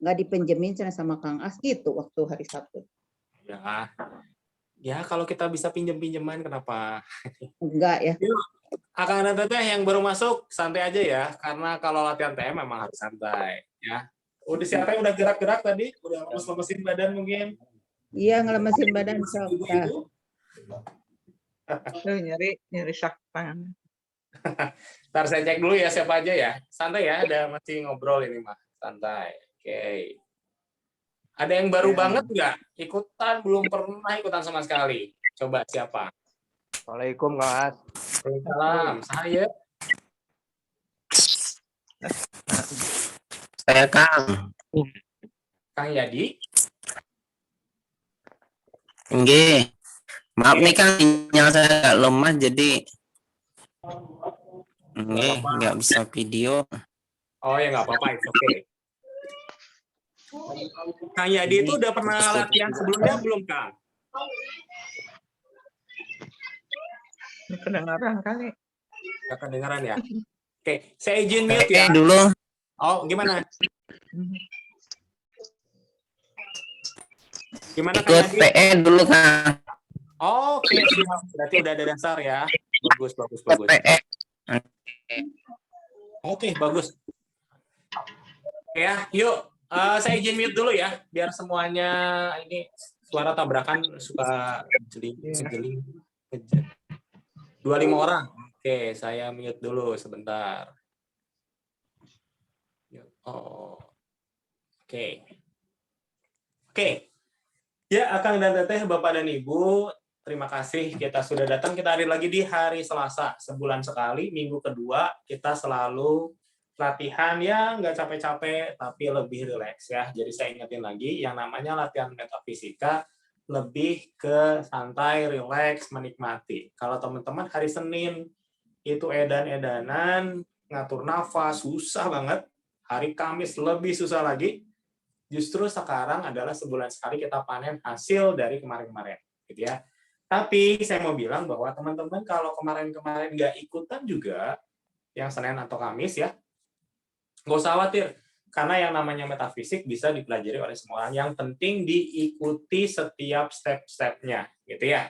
nggak dipinjemin sama Kang As gitu waktu hari Sabtu. Ya, ya kalau kita bisa pinjem-pinjeman kenapa? Enggak ya. Yuk, Akang dan Teteh yang baru masuk santai aja ya, karena kalau latihan TM memang harus santai ya. Udah siapa yang udah gerak-gerak tadi? Udah lemes-lemesin badan mungkin? Iya, ngelemesin badan sok. Ibu-ibu? Nyari sak tangan. Ntar saya cek dulu ya siapa aja ya. Santai ya, ada masih ngobrol ini mah. Santai. Oke. Ada yang baru banget nggak? Ikutan, belum pernah ikutan sama sekali. Coba siapa? Waalaikumsalam, Mas. Waalaikumsalam. Saya. Saya Kang. Kang Yadi. Nggih. Maaf nih Kang, sinyal saya agak lemah jadi nggak bisa video. Oh ya nggak apa-apa, itu oke. Kang Yadi itu udah pernah latihan sebelumnya belum, Kang? Kedengaran kali. Nggak kedengaran ya? Oke, saya izin mute ya. Dulu. Oh, gimana? Gimana Kang Ikut Yadi? PE dulu Kang. Oh, oke, siap. Berarti udah ada dasar ya. Bagus, bagus, bagus. PE. Oke, bagus. Ya, yuk. Saya izin mute dulu ya, biar semuanya ini suara tabrakan suka jeling. 25 orang. Oke, saya mute dulu sebentar. Oh, oke. Oke. Ya, Akang dan Teteh, Bapak dan Ibu, terima kasih kita sudah datang. Kita hadir lagi di hari Selasa, sebulan sekali, minggu kedua, kita selalu latihan yang nggak capek-capek, tapi lebih rileks ya. Jadi saya ingetin lagi, yang namanya latihan metafisika lebih ke santai, rileks, menikmati. Kalau teman-teman hari Senin itu edan-edanan, ngatur nafas, susah banget. Hari Kamis lebih susah lagi. Justru sekarang adalah sebulan sekali kita panen hasil dari kemarin-kemarin, gitu ya. Tapi saya mau bilang bahwa teman-teman kalau kemarin-kemarin nggak ikutan juga, yang Senin atau Kamis ya, nggak usah khawatir, karena yang namanya metafisik bisa dipelajari oleh semua orang. Yang penting diikuti setiap step-stepnya, gitu ya.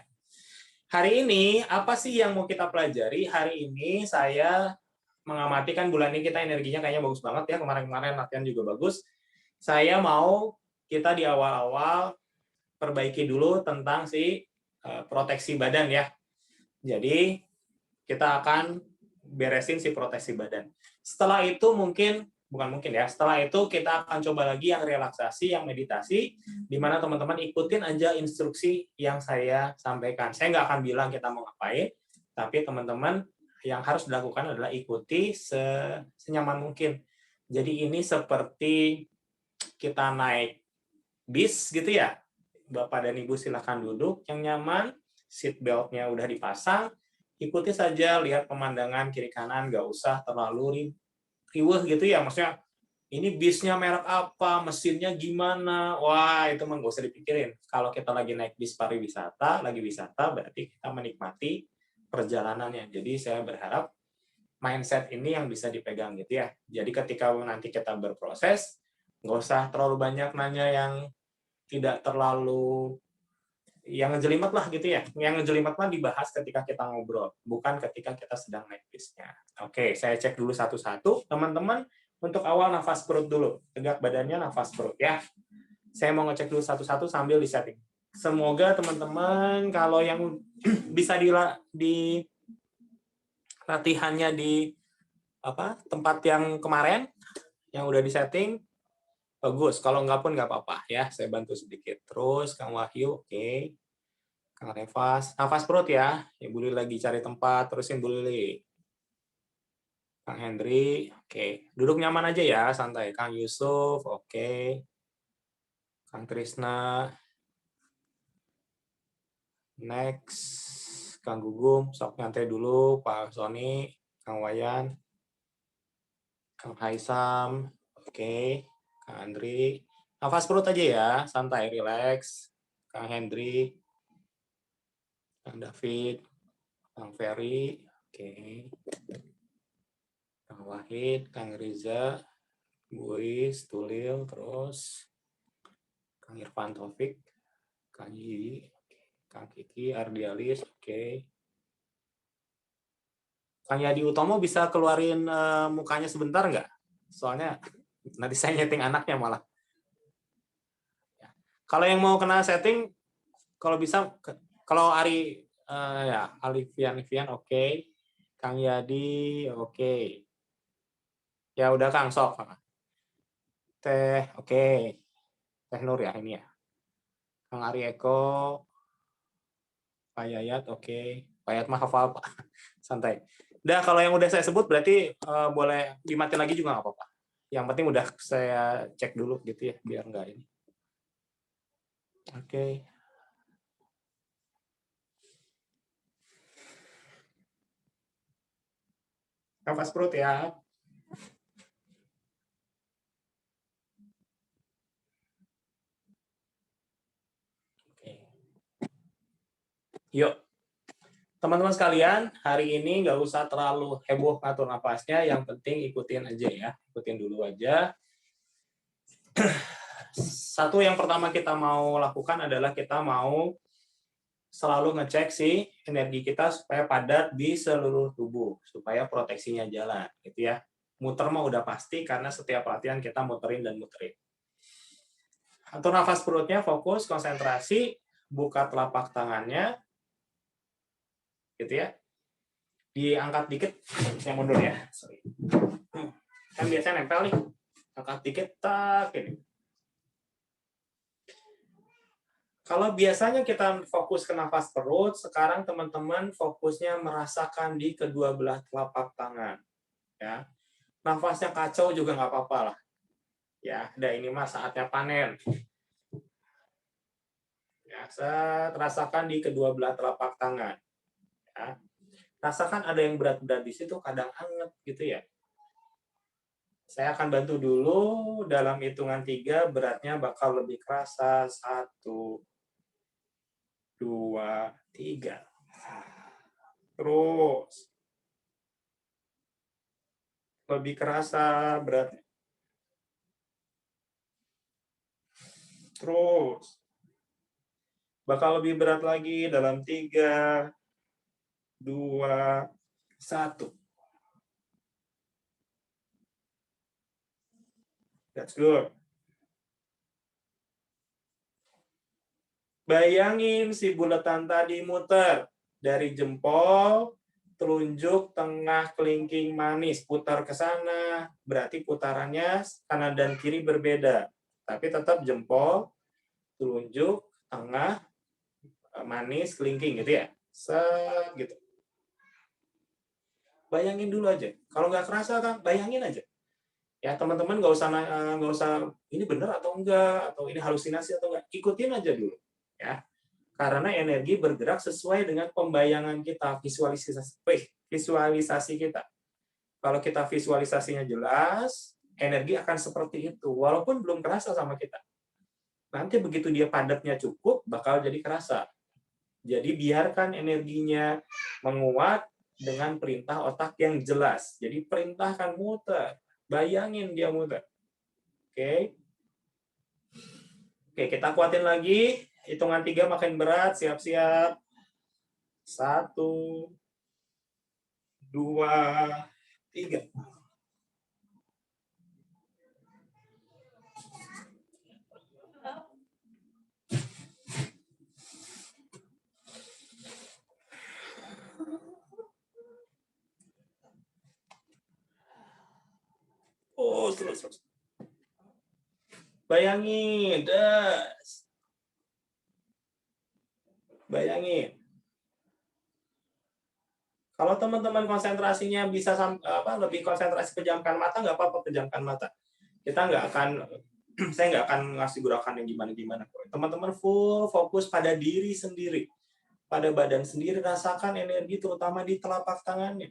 Hari ini, apa sih yang mau kita pelajari? Hari ini saya mengamati kan bulan ini kita energinya kayaknya bagus banget ya, kemarin-kemarin latihan juga bagus. Saya mau kita di awal-awal perbaiki dulu tentang si proteksi badan ya. Jadi, kita akan beresin si proteksi badan. Setelah itu setelah itu kita akan coba lagi yang relaksasi, yang meditasi, di mana teman-teman ikutin aja instruksi yang saya sampaikan. Saya nggak akan bilang kita mau ngapain, tapi teman-teman yang harus dilakukan adalah ikuti senyaman mungkin. Jadi ini seperti kita naik bis gitu ya. Bapak dan Ibu silakan duduk yang nyaman, seat belt-nya udah dipasang, ikuti saja, lihat pemandangan kiri kanan, nggak usah terlalu riweh gitu ya, maksudnya ini bisnya merek apa, mesinnya gimana, wah itu mah nggak usah dipikirin. Kalau kita lagi naik bis pariwisata, lagi wisata, berarti kita menikmati perjalanannya. Jadi saya berharap mindset ini yang bisa dipegang gitu ya. Jadi ketika nanti kita berproses, nggak usah terlalu banyak nanya yang tidak terlalu yang ngejelimet lah gitu ya. Yang ngejelimet mah dibahas ketika kita ngobrol, bukan ketika kita sedang naik bisnya. Oke, saya cek dulu satu-satu. Teman-teman, untuk awal nafas perut dulu. Tegak badannya, nafas perut ya. Saya mau ngecek dulu satu-satu sambil disetting. Semoga teman-teman kalau yang bisa di latihannya di tempat yang kemarin yang udah disetting bagus. Kalau enggak pun nggak apa-apa ya. Saya bantu sedikit. Terus Kang Wahyu, oke. Kang Revas, nafas perut ya. Ibu Lili lagi cari tempat, terusin Bu Lili. Kang Hendri, oke. Duduk nyaman aja ya, santai. Kang Yusuf, oke. Kang Trisna. Next. Kang Gugum, sok nyantai dulu. Pak Sony, Kang Wayan. Kang Haisam, oke. Kang Andri. Nafas perut aja ya, santai, relax. Kang Hendri. Kang David. Kang Ferry, oke. Kang Wahid, Kang Riza, Buis, Tulil, terus Kang Irfan Taufik, Kang Yi, Kang Kiki, Ardialis, oke. Kang Yadi Utomo bisa keluarin mukanya sebentar nggak? Soalnya nanti saya nyeting anaknya malah. Ya. Kalau yang mau kena setting, kalau bisa, kalau Ari, ya, Vian, oke. Kang Yadi, oke. Ya udah Kang, sok. Teh, oke. Teh Nur ya ini ya. Kang Ari Eko, Pak Yayat, oke. Pak Yayat mah hafal, Pak. Santai. Udah, kalau yang udah saya sebut berarti boleh dimatiin lagi juga nggak apa-apa. Yang penting udah saya cek dulu gitu ya, biar nggak ini. Oke. Nafas perut ya. Oke. Yuk. Teman-teman sekalian, hari ini nggak usah terlalu heboh ngatur nafasnya, yang penting ikutin aja ya. Ikutin dulu aja. Satu yang pertama kita mau lakukan adalah kita mau selalu ngecek si energi kita supaya padat di seluruh tubuh, supaya proteksinya jalan, gitu ya. Muter mah udah pasti karena setiap latihan kita muterin dan muterin. Atur nafas perutnya, fokus, konsentrasi, buka telapak tangannya, gitu ya. Diangkat dikit, saya mundur ya. Sorry. Kan biasanya nempel nih. Angkat dikit, tak, ini. Kalau biasanya kita fokus ke nafas perut, sekarang teman-teman fokusnya merasakan di kedua belah telapak tangan. Ya, nafasnya kacau juga nggak apa-apa lah. Ya, ini mah saatnya panen. Ya, rasakan di kedua belah telapak tangan. Ya. Rasakan ada yang berat-berat di situ, kadang anget gitu ya. Saya akan bantu dulu dalam hitungan 3, beratnya bakal lebih kerasa. 1, 2, 3. Terus lebih kerasa beratnya. Terus bakal lebih berat lagi dalam 3, 2, 1. That's good. Bayangin si bulatan tadi muter dari jempol, telunjuk, tengah, kelingking, manis, putar ke sana. Berarti putarannya kanan dan kiri berbeda. Tapi tetap jempol, telunjuk, tengah, manis, kelingking gitu ya. Set gitu. Bayangin dulu aja. Kalau nggak kerasa kan, bayangin aja. Ya teman-teman nggak usah ini benar atau enggak, atau ini halusinasi atau enggak. Ikutin aja dulu. Ya. Karena energi bergerak sesuai dengan pembayangan kita, visualisasi kita. Kalau kita visualisasinya jelas, energi akan seperti itu, walaupun belum kerasa sama kita. Nanti begitu dia padatnya cukup, bakal jadi kerasa. Jadi biarkan energinya menguat dengan perintah otak yang jelas. Jadi perintahkan muter, bayangin dia muter. Oke. Oke, kita kuatin lagi. Hitungan 3 makin berat, siap-siap. 1, 2, 3. Oh, terus. Bayangin, bayangin. Kalau teman-teman konsentrasinya bisa lebih konsentrasi pejamkan mata, nggak apa-apa pejamkan mata. Kita nggak akan, saya nggak akan ngasih gerakan yang gimana-gimana. Teman-teman full fokus pada diri sendiri, pada badan sendiri, rasakan energi terutama di telapak tangannya.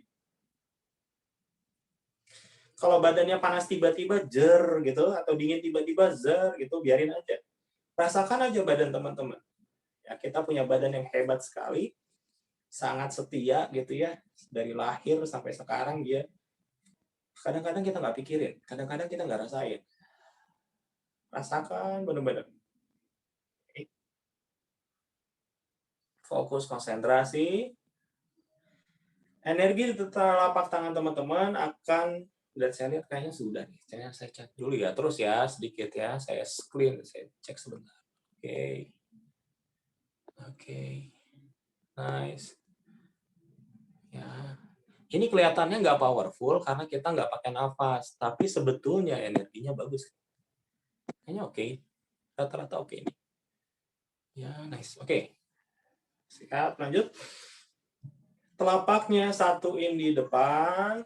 Kalau badannya panas tiba-tiba jer gitu, atau dingin tiba-tiba zer gitu, biarin aja. Rasakan aja badan teman-teman. Ya, kita punya badan yang hebat sekali, sangat setia gitu ya, dari lahir sampai sekarang dia Kadang-kadang kita nggak pikirin, kadang-kadang kita nggak rasain. Rasakan benar-benar. Fokus konsentrasi. Energi di telapak tangan teman-teman akan, dan saya lihat kayaknya sudah nih. Saya cek dulu ya, terus ya sedikit ya. Saya screen, saya cek sebentar. Oke. Oke. Nice. Ya. Ini kelihatannya nggak powerful karena kita nggak pakai nafas, tapi sebetulnya energinya bagus. Kayaknya oke. Rata-rata oke nih. Ya, nice. Oke. Siap, lanjut. Telapaknya satuin di depan.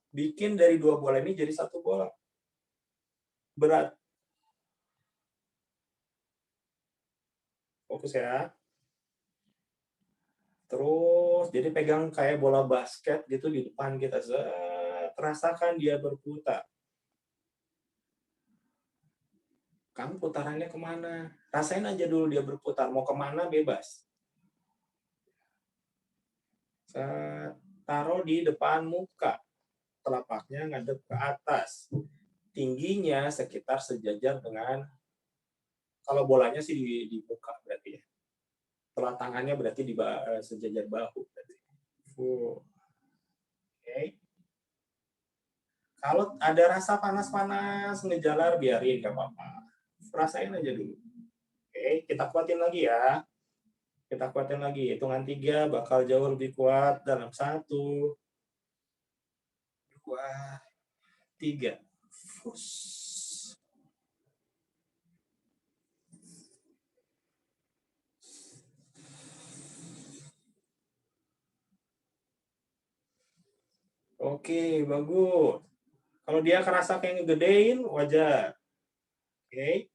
Bikin dari 2 bola ini jadi 1 bola. Berat. Fokus ya. Terus, jadi pegang kayak bola basket gitu di depan kita. Rasakan dia berputar. Kamu putarannya kemana? Rasain aja dulu dia berputar. Mau kemana bebas. Taruh di depan muka. Telapaknya ngadep ke atas. Tingginya sekitar sejajar dengan, kalau bolanya sih di muka berarti ya. Telat tangannya berarti di sejajar bahu berarti. Oke. Kalau ada rasa panas-panas ngejalar, biarin, nggak apa-apa. Rasain aja dulu. Oke, kita kuatin lagi ya. Kita kuatin lagi. Hitungan 3 bakal jauh lebih kuat dalam 1, 2, 3. Fus. Oke, bagus. Kalau dia kerasa kayak ngegedein, wajar. Oke.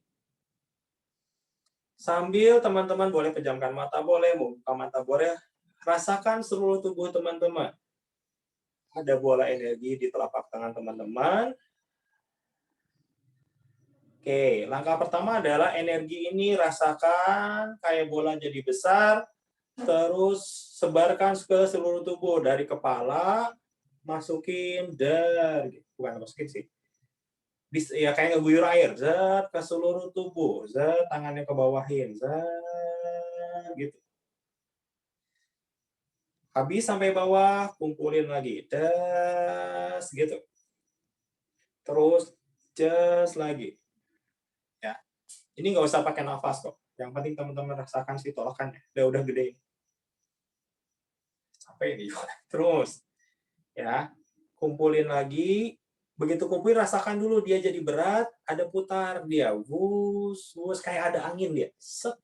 Sambil teman-teman boleh pejamkan mata, boleh buka mata, boleh. Rasakan seluruh tubuh teman-teman. Ada bola energi di telapak tangan teman-teman. Oke, langkah pertama adalah energi ini rasakan kayak bola jadi besar, terus sebarkan ke seluruh tubuh, dari kepala, masukin, bukan masukin sih. Ya kayak ngeguyur air, zat ke seluruh tubuh, zat tangannya ke bawahin, zat gitu. Habis sampai bawah, kumpulin lagi, gitu. Terus lagi. Ya, ini nggak usah pakai nafas kok. Yang penting teman-teman rasakan si tolakannya, udah gede. Sampai ini. Terus, ya, kumpulin lagi. Begitu kumpulin, rasakan dulu dia jadi berat, ada putar dia, wus, kayak ada angin dia, set.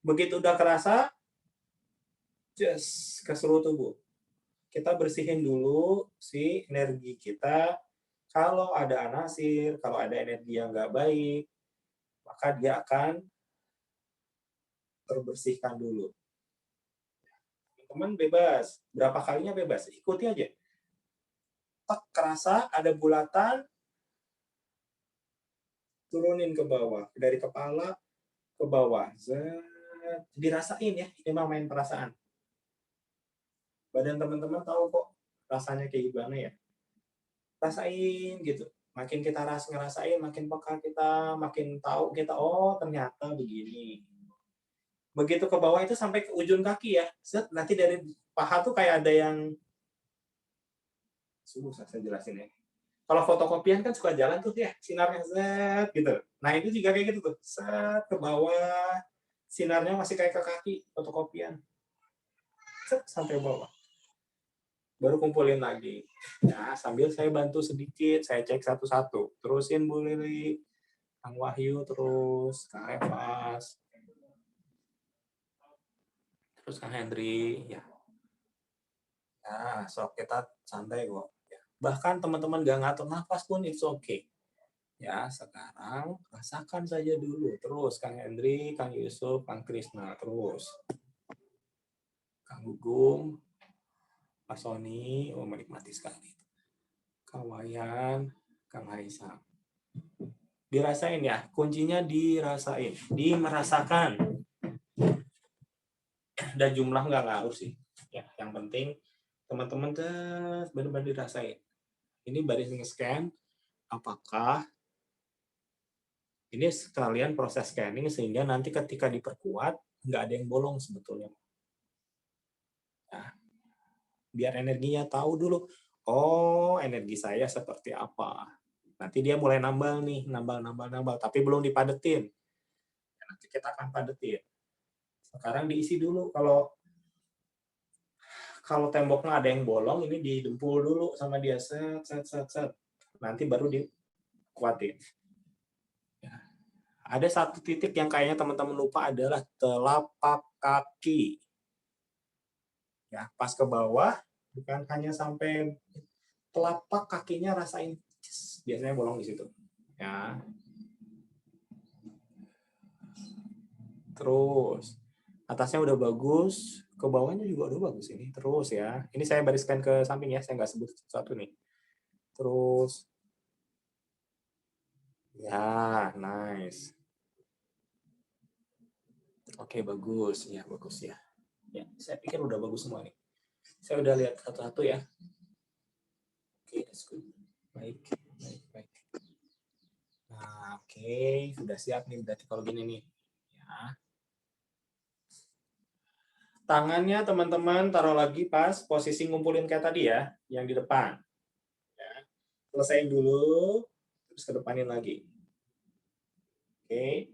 Begitu udah kerasa, ke seluruh tubuh. Kita bersihin dulu si energi kita. Kalau ada anasir, kalau ada energi yang nggak baik, maka dia akan terbersihkan dulu. Teman bebas, berapa kalinya bebas, ikuti aja. Tak kerasa ada bulatan, turunin ke bawah, dari kepala ke bawah. Dirasain ya, ini mah main perasaan. Badan teman-teman tahu kok rasanya kayak gimana ya. Rasain gitu. Makin kita ngerasain, makin peka kita, makin tahu kita, oh ternyata begini. Begitu ke bawah itu sampai ke ujung kaki ya. Nanti dari paha tuh kayak ada yang, susah saya jelasin ya. Kalau fotokopian kan suka jalan tuh ya, sinarnya gitu. Nah itu juga kayak gitu tuh, ke bawah, sinarnya masih kayak ke kaki fotokopian. Sampai bawah. Baru kumpulin lagi. Ya, sambil saya bantu sedikit, saya cek satu-satu. Terusin Bu Lili, Kang Wahyu, terus Kang Evas, terus Kang Hendri. Ya, sok kita santai kok. Ya. Bahkan teman-teman gak ngatur nafas pun it's okay. Ya, sekarang rasakan saja dulu. Terus Kang Hendri, Kang Yusuf, Kang Krisna, terus Kang Gugum, Pak Sony, menikmati sekali. Kang Wayan, Kang Haisam. Dirasain ya, kuncinya dirasain, merasakan. Dan jumlah nggak ngaruh sih. Ya, yang penting Teman-teman benar-benar dirasain. Ini baris nge-scan, apakah ini sekalian proses scanning sehingga nanti ketika diperkuat nggak ada yang bolong sebetulnya. Nah, biar energinya tahu dulu, oh energi saya seperti apa. Nanti dia mulai nambal nih, nambal, tapi belum dipadetin. Nanti kita akan padetin. Sekarang diisi dulu. Kalau temboknya ada yang bolong, ini didempul dulu sama dia, set. Nanti baru dikuatin. Ya. Ada satu titik yang kayaknya teman-teman lupa adalah telapak kaki. Ya, pas ke bawah, bukan hanya sampai telapak kakinya rasain, biasanya bolong di situ. Ya. Terus atasnya udah bagus, ke bawahnya juga udah bagus ini. Terus ya, ini saya bariskan ke samping ya, saya nggak sebut satu nih. Terus, ya, nice. Oke, bagus ya, bagus ya. Ya, saya pikir udah bagus semua nih. Saya udah lihat satu-satu ya. Oke, that's good. Baik. Nah, oke, sudah siap nih berarti kalau gini nih. Ya. Tangannya teman-teman taruh lagi pas posisi ngumpulin kayak tadi ya, yang di depan. Ya. Selesaiin dulu, terus ke depanin lagi. Oke.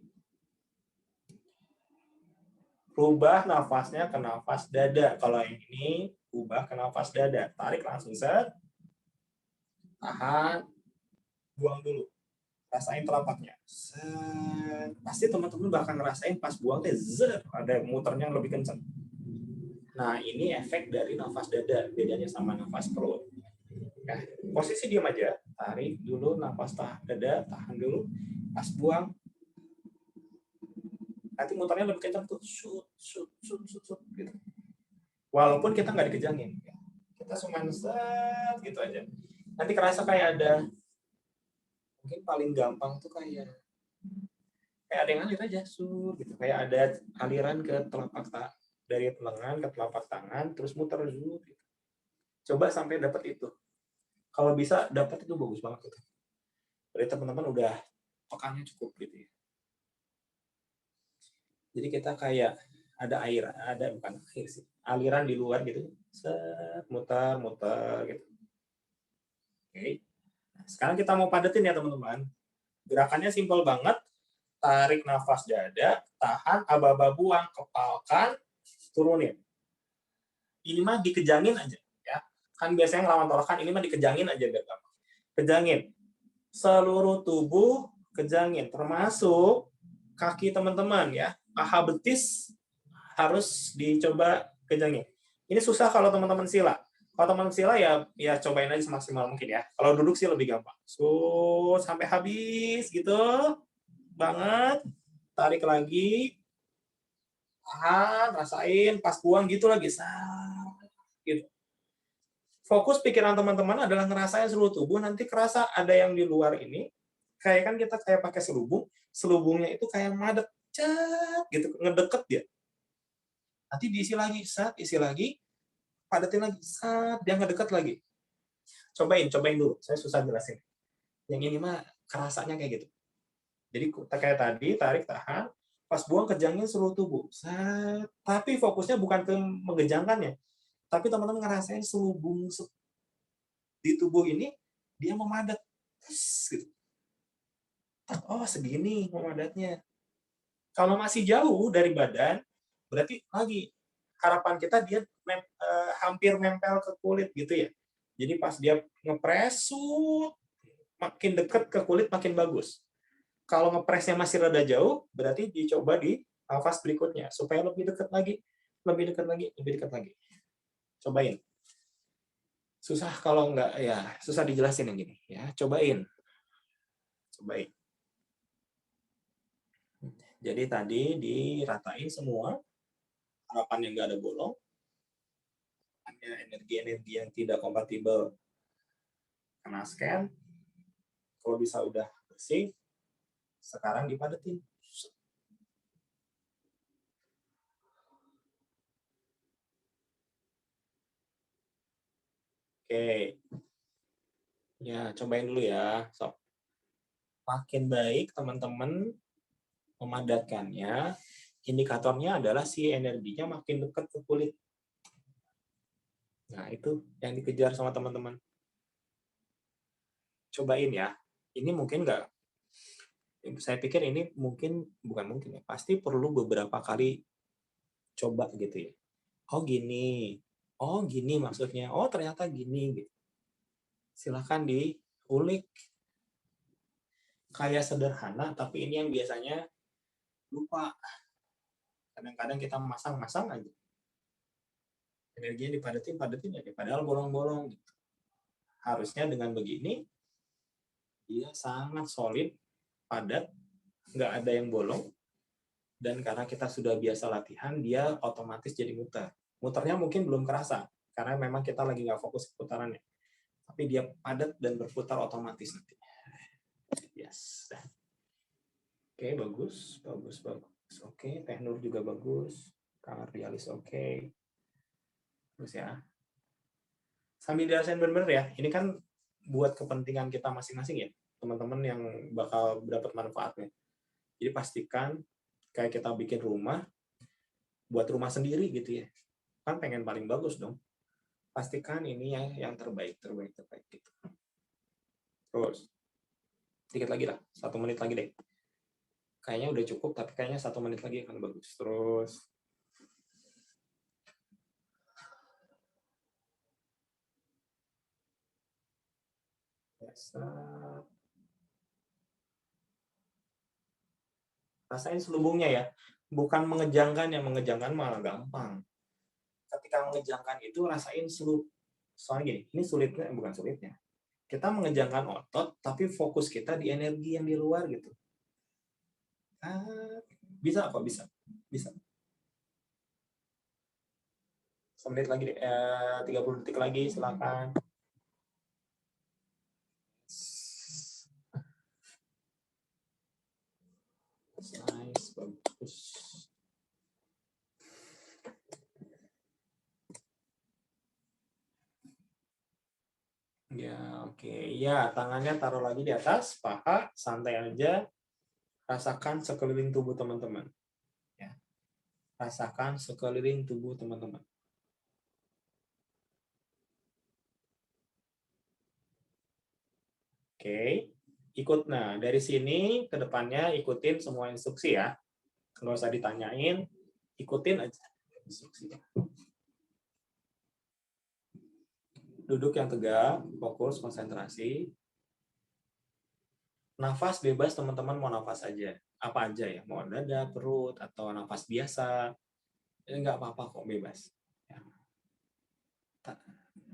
Rubah nafasnya ke nafas dada. Kalau yang ini, ubah ke nafas dada. Tarik langsung, set. Tahan. Buang dulu. Rasain telapaknya. Set. Pasti teman-teman bakal ngerasain pas buang teh, zet. Ada muternya yang lebih kencang. Nah, ini efek dari nafas dada. Bedanya sama nafas perut. Ya, posisi diam aja. Tarik dulu nafas dada. Tahan dulu. Pas buang. Nanti muternya lebih kencang tuh, shoot, gitu. Walaupun kita nggak dikejangin, kita cuma set gitu aja. Nanti kerasa kayak ada, mungkin paling gampang tuh kayak ada yang ngalir aja, gitu. Kayak ada aliran ke telapak dari lengan ke telapak tangan, terus muter dulu. Gitu. Coba sampai dapat itu. Kalau bisa dapat itu bagus banget gitu. Jadi teman-teman udah pekannya cukup gitu ya. Jadi kita kayak ada air, bukan air sih, aliran di luar gitu, set, muter gitu. Oke. Nah, sekarang kita mau padetin ya teman-teman. Gerakannya simpel banget. Tarik nafas dada, tahan, aba-aba buang, kepalkan, turunin. Ini mah dikejangin aja ya. Kan biasanya ngelawan tolakan, ini mah dikejangin aja biar gampang. Kejangin. Seluruh tubuh kejangin, termasuk kaki teman-teman ya. Paha betis harus dicoba kejangin. Ini susah kalau teman-teman sila. Kalau teman sila ya cobain aja semaksimal mungkin ya. Kalau duduk sih lebih gampang. So, sampai habis gitu. Banget. Tarik lagi. Tahan, rasain, pas buang gitu lagi. Gitu. Fokus pikiran teman-teman adalah ngerasain seluruh tubuh, nanti kerasa ada yang di luar ini. Kayak kan kita kayak pakai selubungnya itu kayak madet. Gitu, ngedeket dia. Nanti diisi lagi, isi lagi, padetin lagi, dia ngedekat lagi. Cobain dulu. Saya susah jelasin. Yang ini mah kerasanya kayak gitu. Jadi kayak tadi, tarik, tahan, pas buang kejangin seluruh tubuh. Tapi fokusnya bukan ke mengejangkannya. Tapi teman-teman ngerasain selubung di tubuh ini, dia memadat. Gitu. Oh, segini memadatnya. Kalau masih jauh dari badan, berarti lagi harapan kita dia hampir nempel ke kulit gitu ya. Jadi pas dia ngepres, makin dekat ke kulit makin bagus. Kalau ngepresnya masih rada jauh, berarti dicoba di nafas berikutnya supaya lebih dekat lagi. Cobain. Susah kalau enggak ya, susah dijelasin yang gini ya. Cobain. Jadi tadi diratain semua, harapannya nggak ada bolong, hanya energi-energi yang tidak kompatibel kena scan, kalau bisa udah bersih, sekarang dipadetin. Oke. Ya, cobain dulu ya. Sob. Makin baik teman-teman memadatkannya, indikatornya adalah si energinya makin dekat ke kulit. Nah, itu yang dikejar sama teman-teman. Cobain ya. Ini mungkin nggak, saya pikir ini bukan mungkin ya, pasti perlu beberapa kali coba gitu ya. Oh gini maksudnya, oh ternyata gini gitu. Silahkan diulik. Kayak sederhana, tapi ini yang biasanya lupa. Kadang-kadang kita masang-masang aja. Energinya dipadetin aja, padahal bolong-bolong gitu. Harusnya dengan begini, dia sangat solid, padat, nggak ada yang bolong, dan karena kita sudah biasa latihan, dia otomatis jadi muter. Muternya mungkin belum kerasa, karena memang kita lagi nggak fokus ke putarannya. Tapi dia padat dan berputar otomatis nanti. Yes. Oke, bagus. Oke, Teknur juga bagus. Kang Ardialis oke. Terus ya. Sambil dirasain bener-bener ya. Ini kan buat kepentingan kita masing-masing ya. Teman-teman yang bakal dapat manfaatnya. Jadi pastikan kayak kita bikin rumah, buat rumah sendiri gitu ya. Kan pengen paling bagus dong. Pastikan ini yang terbaik gitu. Terus sedikit lagi lah, 1 menit lagi deh. Kayaknya udah cukup, tapi kayaknya 1 menit lagi akan bagus. Terus biasa. Rasain selubungnya ya. Bukan mengejangkan, yang mengejangkan malah gampang. Ketika mengejangkan itu rasain selub. Soalnya gini, ini sulitnya, bukan sulitnya. Kita mengejangkan otot, tapi fokus kita di energi yang di luar gitu. Bisa kok, bisa. 1 menit lagi, 30 detik lagi, silakan. Nice, bagus. Ya, oke. Ya, tangannya taruh lagi di atas paha, santai aja. Rasakan sekeliling tubuh teman-teman. Ya. Rasakan sekeliling tubuh teman-teman. Oke. Nah, dari sini ke depannya ikutin semua instruksi ya. Nggak usah ditanyain, ikutin aja instruksinya. Duduk yang tegak, fokus, konsentrasi. Nafas bebas teman-teman, mau nafas aja. Apa aja ya, mau dada, perut, atau nafas biasa. Nggak apa-apa kok, bebas. Ya.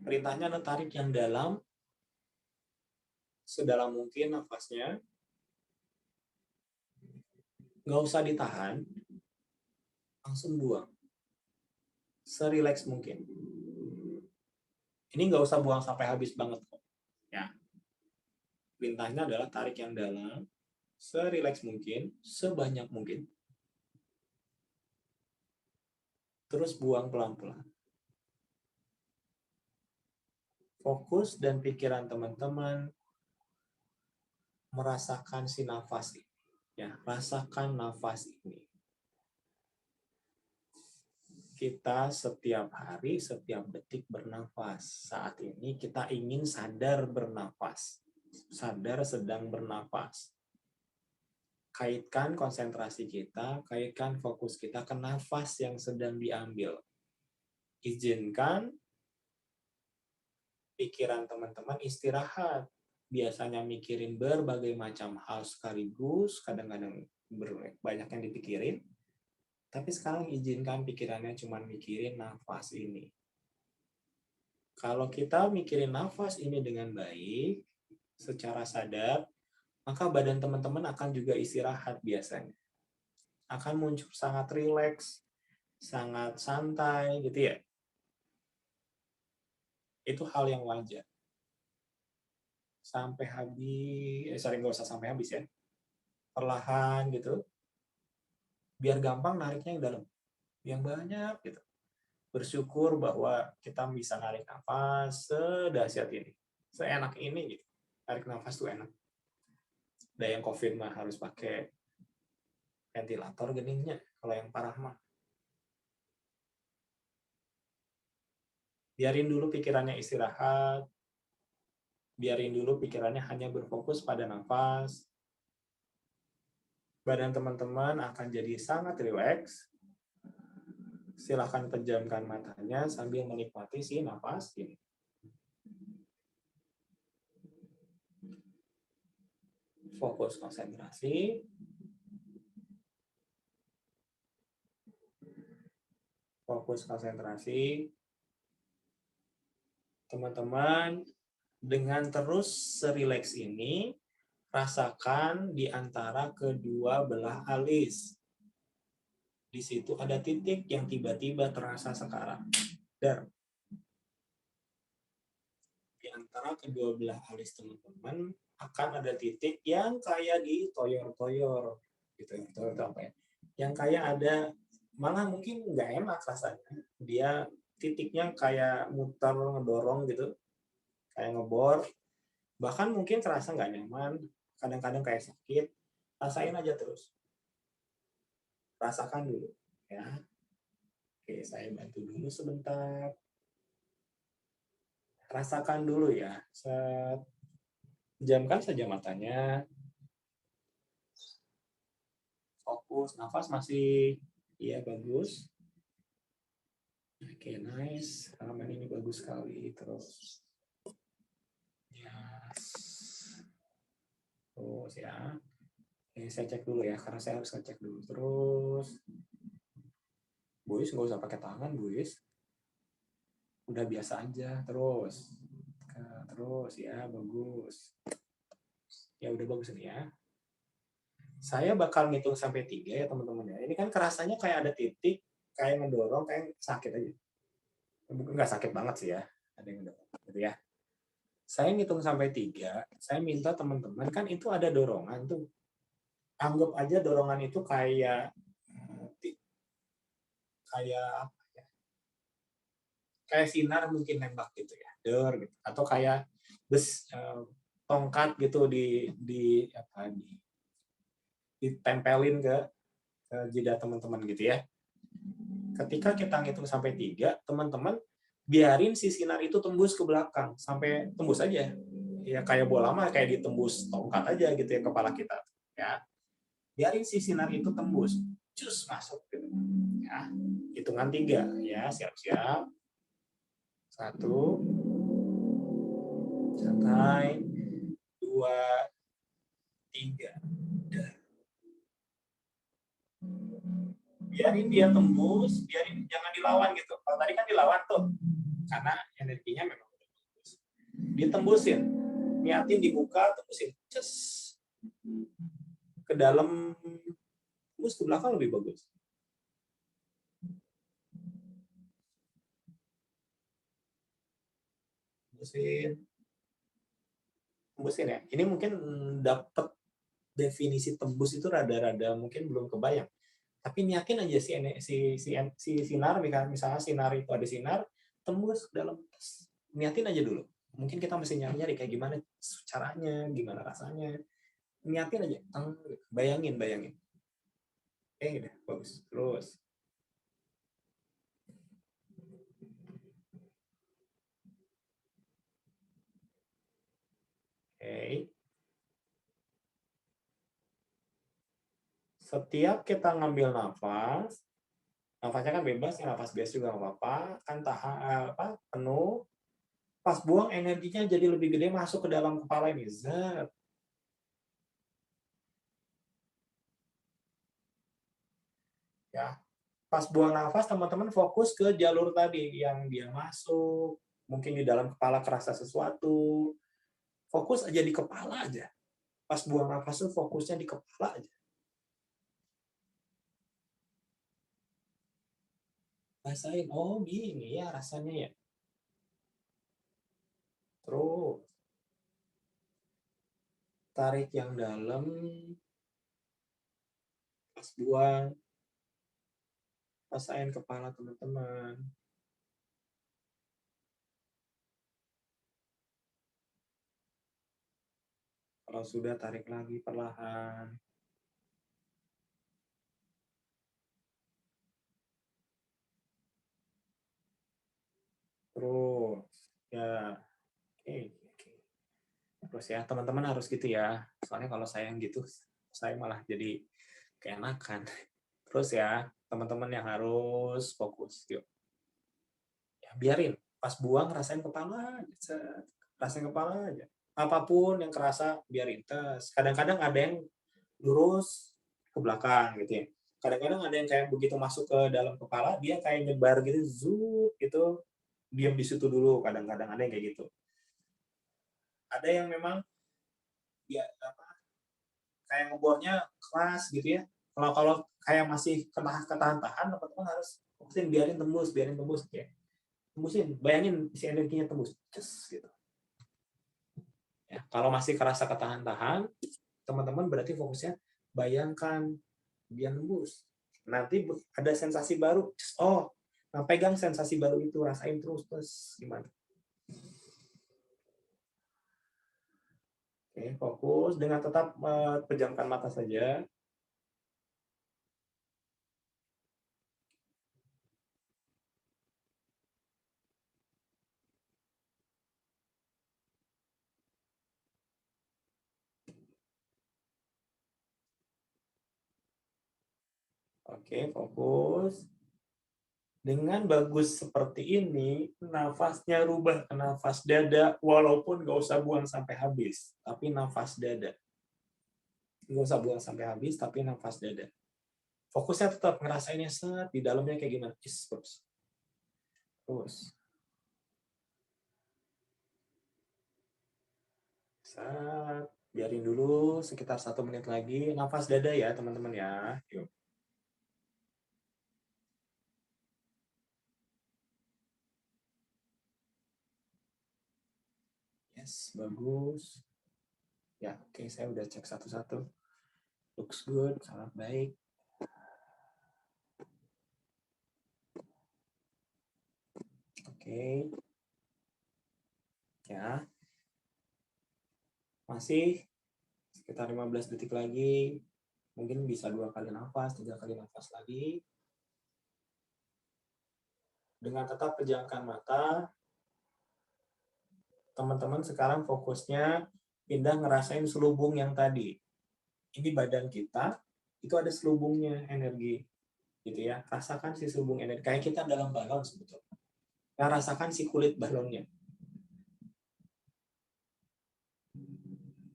Perintahnya adalah tarik yang dalam, sedalam mungkin nafasnya. Nggak usah ditahan, langsung buang. Serileks mungkin. Ini nggak usah buang sampai habis banget kok. Ya. Perintahnya adalah tarik yang dalam, serileks mungkin, sebanyak mungkin. Terus buang pelan-pelan. Fokus dan pikiran teman-teman merasakan si nafas ini. Ya, rasakan nafas ini. Kita setiap hari, setiap detik bernafas. Saat ini kita ingin sadar bernafas. Sadar sedang bernafas. Kaitkan konsentrasi kita, kaitkan fokus kita ke nafas yang sedang diambil. Izinkan pikiran teman-teman istirahat. Biasanya mikirin berbagai macam hal sekaligus, kadang-kadang banyak yang dipikirin. Tapi sekarang izinkan pikirannya cuma mikirin nafas ini. Kalau kita mikirin nafas ini dengan baik, secara sadar, maka badan teman-teman akan juga istirahat biasanya. Akan muncul sangat rileks, sangat santai gitu ya. Itu hal yang wajar. Sampai habis, nggak usah sampai habis ya. Perlahan gitu. Biar gampang nariknya yang dalam. Yang banyak gitu. bersyukur bahwa kita bisa narik nafas sedahsyat ini, seenak ini gitu. Narik nafas tuh enak. Ada yang COVID mah harus pakai ventilator geningnya, kalau yang parah mah. Biarin dulu pikirannya istirahat, biarin dulu pikirannya hanya berfokus pada nafas. Badan teman-teman akan jadi sangat rileks. Silahkan pejamkan matanya sambil menikmati si nafas ini. Fokus konsentrasi. Fokus konsentrasi. Teman-teman, dengan terus serileks ini, rasakan di antara kedua belah alis. Di situ ada titik yang tiba-tiba terasa sekarang. Dan di antara kedua belah alis teman-teman akan ada titik yang kayak ditoyor-toyor. Gitu, toyor apa ya? Yang kayak ada, malah mungkin nggak enak rasanya. Dia titiknya kayak muter, ngedorong gitu. Kayak ngebor. Bahkan mungkin terasa nggak nyaman. Kadang-kadang kayak sakit. Rasain aja terus. Rasakan dulu. Ya. Oke, saya bantu dulu sebentar. Rasakan dulu ya. Pejamkan saja matanya. Fokus, nafas masih. Iya, bagus. Oke, nice. Rekaman ini bagus sekali. Terus. Yes. Terus ya. Oke, saya cek dulu ya, karena saya harus ngecek dulu. Terus. Buis, nggak usah pakai tangan, Buis. Udah biasa aja. Terus. Terus ya, bagus. Ya udah bagus nih ya. Saya bakal ngitung sampai 3 ya teman-teman ya. Ini kan kerasanya kayak ada titik, kayak ngedorong, kayak sakit aja. Nggak sakit banget sih ya. Ada yang ngedorong gitu ya. Saya ngitung sampai 3, saya minta teman-teman, kan itu ada dorongan tuh. Anggap aja dorongan itu kayak apa ya? Kayak sinar mungkin nembak gitu ya. Gitu. Atau kayak tongkat gitu ditempelin ke jidat teman-teman gitu ya. Ketika kita ngitung sampai 3, teman-teman biarin si sinar itu tembus ke belakang sampai tembus aja. Ya kayak bola mah kayak ditembus tongkat aja gitu ya kepala kita. Ya. Biarin si sinar itu tembus. Cus masuk gitu. Ya. Hitungan 3 ya, siap-siap. 1 santai. 2 3. Biarin dia tembus, biarin jangan dilawan gitu. Kalau tadi kan dilawan tuh, karena energinya memang bagus. Ditembusin, niatin dibuka, tembusin, cus ke dalam, tembus ke belakang lebih bagus. Tembusin ya. Ini mungkin dapat definisi tembus itu rada-rada mungkin belum kebayang. Tapi niatin aja si sinar, misalnya sinar itu ada sinar, tembus ke dalam, niatin aja dulu. Mungkin kita mesti nyari kayak gimana caranya, gimana rasanya. Niatin aja, bayangin. Udah, bagus. Terus. Oke. Setiap kita ngambil nafas, nafasnya kan bebas, ya nafas biasa juga nggak apa-apa, kan penuh. Pas buang energinya jadi lebih gede masuk ke dalam kepala ini. Zat. Ya. Pas buang nafas, teman-teman fokus ke jalur tadi yang dia masuk, mungkin di dalam kepala kerasa sesuatu. Fokus aja di kepala aja. Pas buang nafas tuh fokusnya di kepala aja. Rasain, oh gini ya rasanya ya. Terus tarik yang dalam, pas buang, rasain kepala teman-teman. Kalau sudah, tarik lagi perlahan. Terus, ya, oke, oke. Terus ya, teman-teman harus gitu ya. Soalnya kalau saya yang gitu, saya malah jadi keenakan. Terus ya, teman-teman yang harus fokus. Yuk. Ya, biarin. Pas buang, rasain kepala. Rasain kepala aja. Apapun yang kerasa, biarin. Tes. Kadang-kadang ada yang lurus ke belakang gitu ya. Kadang-kadang ada yang kayak begitu masuk ke dalam kepala, dia kayak nyebar gitu, zup gitu, diam di situ dulu. Kadang-kadang ada yang kayak gitu. Ada yang memang ya apa, kayak ngebornya keras gitu ya. Kalau kalau kayak masih ketahan-tahan, teman-teman harus fokusin, biarin tembus ya. Tembusin, bayangin si energinya tembus, just gitu. Ya, kalau masih kerasa ketahan-tahan, teman-teman berarti fokusnya bayangkan dia nembus. Nanti ada sensasi baru. Oh, nah pegang sensasi baru itu, rasain terus gimana. Oke, fokus dengan tetap pejamkan mata saja. Oke, fokus. Dengan bagus seperti ini, nafasnya rubah ke nafas dada, walaupun nggak usah buang sampai habis, tapi nafas dada. Nggak usah buang sampai habis, tapi nafas dada. Fokusnya tetap ngerasainnya set, di dalamnya kayak gimana. Terus. Set. Biarin dulu sekitar 1 menit lagi. Nafas dada ya, teman-teman ya. Yuk. Yes, bagus. Ya, oke, saya udah cek satu-satu. Looks good, sangat baik. Oke. Ya. Masih sekitar 15 detik lagi. Mungkin bisa 2 kali nafas, 3 kali nafas lagi. Dengan tetap pejamkan mata, teman-teman sekarang fokusnya pindah ngerasain selubung yang tadi. Ini badan kita, itu ada selubungnya energi. Gitu ya. Rasakan si selubung energi. Kayak kita dalam balon sebetulnya. Nah, rasakan si kulit balonnya.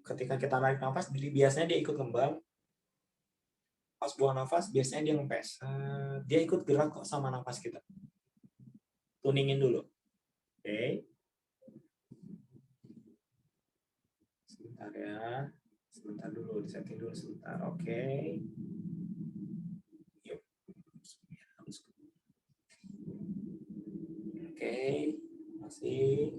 Ketika kita narik nafas, biasanya dia ikut ngembang. Pas buang nafas, biasanya dia ngempes. Dia ikut gerak kok sama nafas kita. Tuningin dulu. Oke. Sebentar ya. Sebentar dulu, disetting dulu sebentar. Oke. Yuk. Oke. Masih.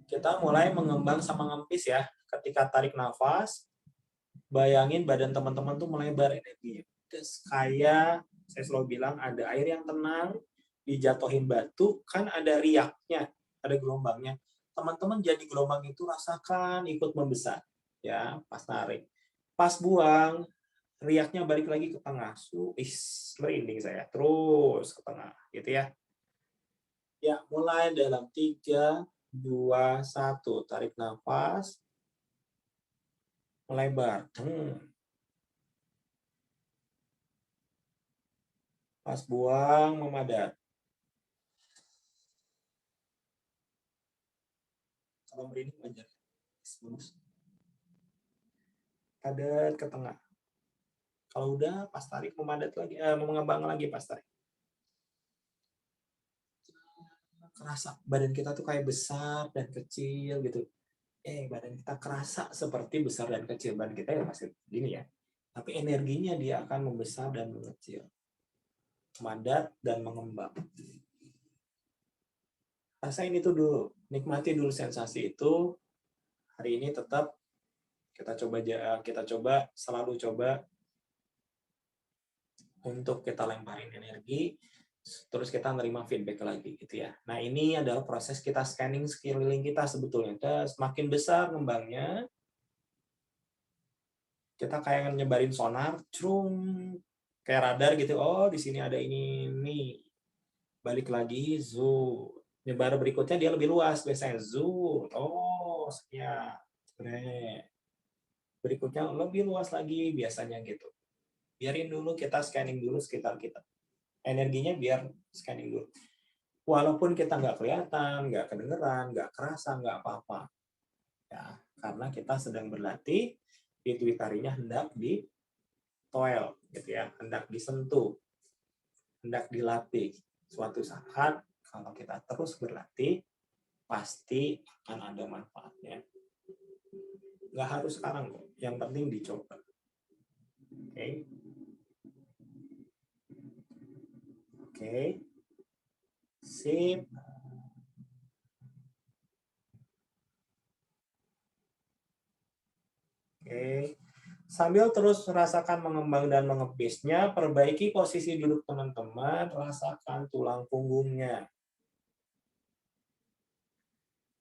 Kita mulai mengembang sama ngempis ya. Ketika tarik nafas, bayangin badan teman-teman tuh melebar energinya. Terus kayak saya selalu bilang ada air yang tenang, dijatuhin batu, kan ada riaknya, ada gelombangnya. Teman-teman jadi gelombang itu rasakan ikut membesar. Ya, pas tarik. Pas buang, riaknya balik lagi ke tengah. Merinding saya. Terus ke tengah, gitu ya. Ya, mulai dalam 3, 2, 1. Tarik nafas. Melebar. Pas buang, memadat. Kalau merinding wajar. Padat ke tengah. Kalau udah pas tarik memadat lagi, mengembang lagi pas tarik. Kerasa badan kita tuh kayak besar dan kecil gitu. Badan kita kerasa seperti besar dan kecil. Badan kita ya masih gini ya. Tapi energinya dia akan membesar dan mengecil. Memadat dan mengembang. Rasain itu dulu. Nikmati dulu sensasi itu. Hari ini tetap kita selalu coba untuk kita lemparin energi. terus kita nerima feedback lagi gitu ya. Nah, ini adalah proses kita scanning sekeliling kita sebetulnya. Semakin besar ngembangnya, kita kayak nyebarin sonar, cung, kayak radar gitu. Oh, di sini ada ini nih. Balik lagi, zoom. Nyebar berikutnya dia lebih luas biasanya, zoom. Oh, sekian. Berikutnya lebih luas lagi biasanya gitu. Biarin dulu kita scanning dulu sekitar kita. Energinya biar scanning dulu. Walaupun kita nggak kelihatan, nggak kedengeran, nggak kerasa, nggak apa-apa. Ya, karena kita sedang berlatih, pituitarinya hendak di toel, gitu ya, hendak disentuh, hendak dilatih. Suatu saat, kalau kita terus berlatih, pasti akan ada manfaatnya. Nggak harus sekarang kok, yang penting dicoba. Oke. Oke. Sip. Oke. Sambil terus rasakan mengembang dan mengepisnya, perbaiki posisi duduk teman-teman, rasakan tulang punggungnya.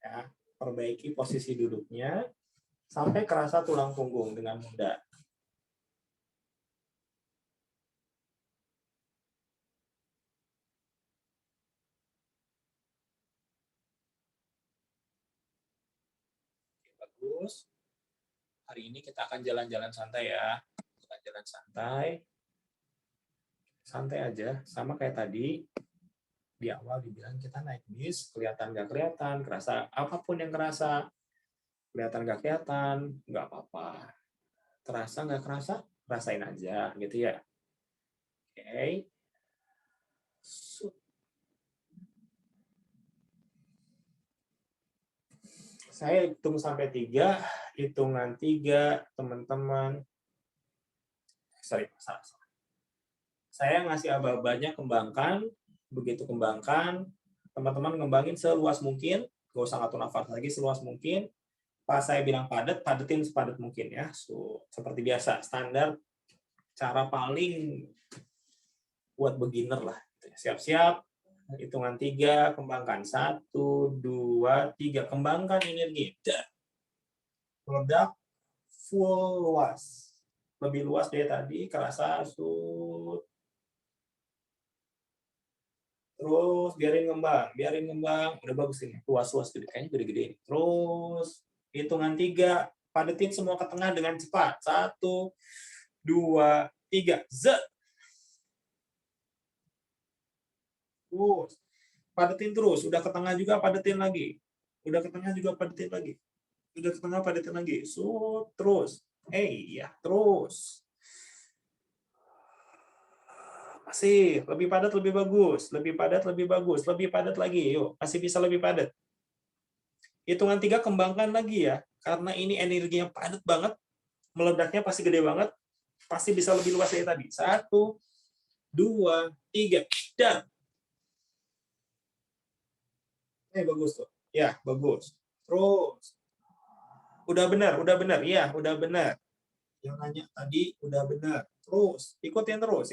Ya, perbaiki posisi duduknya sampai kerasa tulang punggung dengan mudah. Bagus. Hari ini kita akan jalan-jalan santai ya. Jalan-jalan santai. Santai aja, sama kayak tadi. Di awal dibilang kita naik bis, kelihatan nggak kelihatan, kerasa apapun yang kerasa. Kelihatan nggak kelihatan, nggak apa-apa. Terasa nggak kerasa, rasain aja gitu ya. Oke. Saya hitung sampai 3, hitungan 3, teman-teman. Sorry, salah. Saya ngasih aba-abanya kembangkan, begitu kembangkan, teman-teman ngembangin seluas mungkin, nggak usah ngatur nafas lagi, seluas mungkin. Pas saya bilang padat, padetin sepadat mungkin ya. So, seperti biasa, standar, cara paling buat beginner lah. Siap-siap, hitungan 3, kembangkan 1, 2, 3, kembangkan energi. Meledak, full luas. Lebih luas dari tadi, kerasa, terus biarin ngembang, udah bagus ini, luas-luas gede, kayaknya gede-gede ini. Terus, hitungan 3, padetin semua ke tengah dengan cepat. 1, 2, 3, zet. Terus, padetin terus, udah ke tengah juga padetin lagi. Udah ke tengah juga padetin lagi. Udah ke tengah padetin lagi. Terus. Ya, terus. Masih, lebih padat lebih bagus, lebih padat lebih bagus, lebih padat lagi. Yuk, masih bisa lebih padat. Hitungan 3 kembangkan lagi ya, karena ini energinya padat banget, meledaknya pasti gede banget, pasti bisa lebih luas dari tadi. 1, 2, 3, dan. Bagus tuh. Ya, bagus. Terus. Udah benar, ya, udah benar. Yang nanya tadi udah benar. Terus, ikutin terus.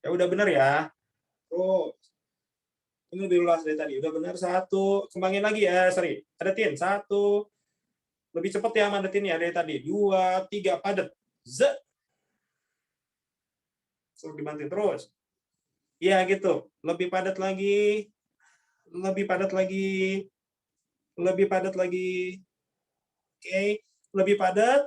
Ya udah benar ya. Terus. Ini lebih luas dari tadi. Udah benar 1. Kembangin lagi ya, sorry. Padetin. 1. Lebih cepat ya padetin ya dari tadi. 2, 3, padet. Z. Suruh dibantu terus. Ya gitu. Lebih padat lagi. Lebih padat lagi. Lebih padat lagi. Oke. Lebih padat.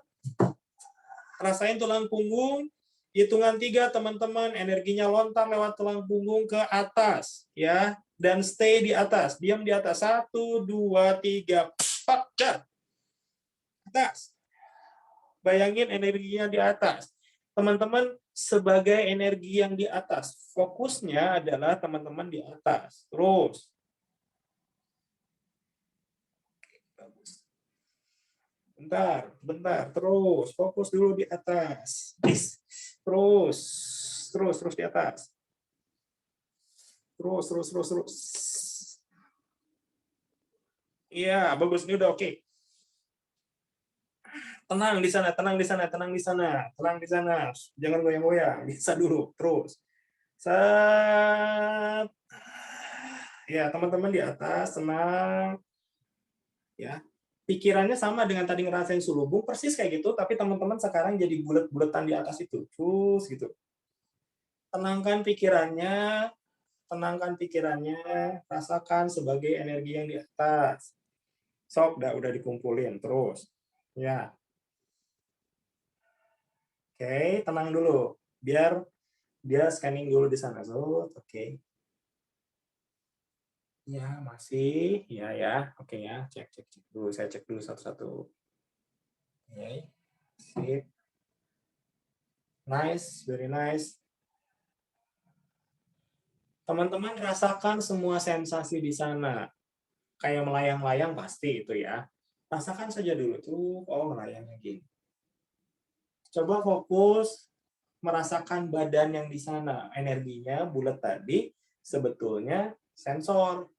Rasain tulang punggung. Hitungan 3, teman-teman, energinya lontar lewat tulang punggung ke atas, ya, dan stay di atas, diam di atas. 1, 2, 3, dan atas. Bayangin energinya di atas, teman-teman, sebagai energi yang di atas. Fokusnya adalah teman-teman di atas. Terus. Bentar, terus fokus dulu di atas. Terus di atas. Terus. Iya, bagus, ini udah oke. Tenang di sana. Jangan goyang-goyang, bisa dulu, terus. Set. Ya, teman-teman di atas tenang. Ya. Pikirannya sama dengan tadi ngerasain sulubung, persis kayak gitu, tapi teman-teman sekarang jadi bulet-buletan di atas itu. Terus gitu. Tenangkan pikirannya, rasakan sebagai energi yang di atas. Sok, udah dikumpulin terus. Ya. Oke, tenang dulu. Biar dia scanning dulu di sana. So, oke. Ya, masih. Ya. Oke ya. Cek dulu. Saya cek dulu satu-satu. Oke. Sip. Nice, very nice. Teman-teman rasakan semua sensasi di sana. Kayak melayang-layang pasti itu ya. Rasakan saja dulu tuh, oh melayangnya gini. Coba fokus merasakan badan yang di sana. Energinya bulat tadi sebetulnya sensor.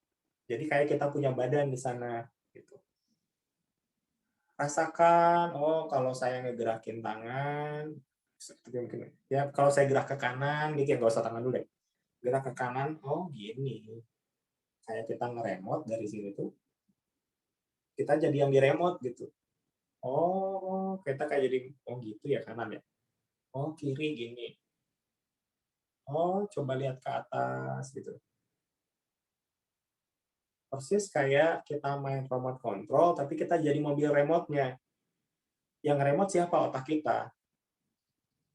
Jadi kayak kita punya badan di sana gitu. Rasakan, oh kalau saya ngegerakin tangan, ya kalau saya gerak ke kanan gitu ya, nggak usah tangan dulu deh. Gerak ke kanan, oh gini. Kayak kita nge-remote dari sini tuh, kita jadi yang di remote gitu. Oh, kita kayak jadi, oh gitu ya kanan ya. Oh kiri gini. Oh coba lihat ke atas gitu. Persis kayak kita main remote control, tapi kita jadi mobil remote-nya. Yang remote siapa? Otak kita.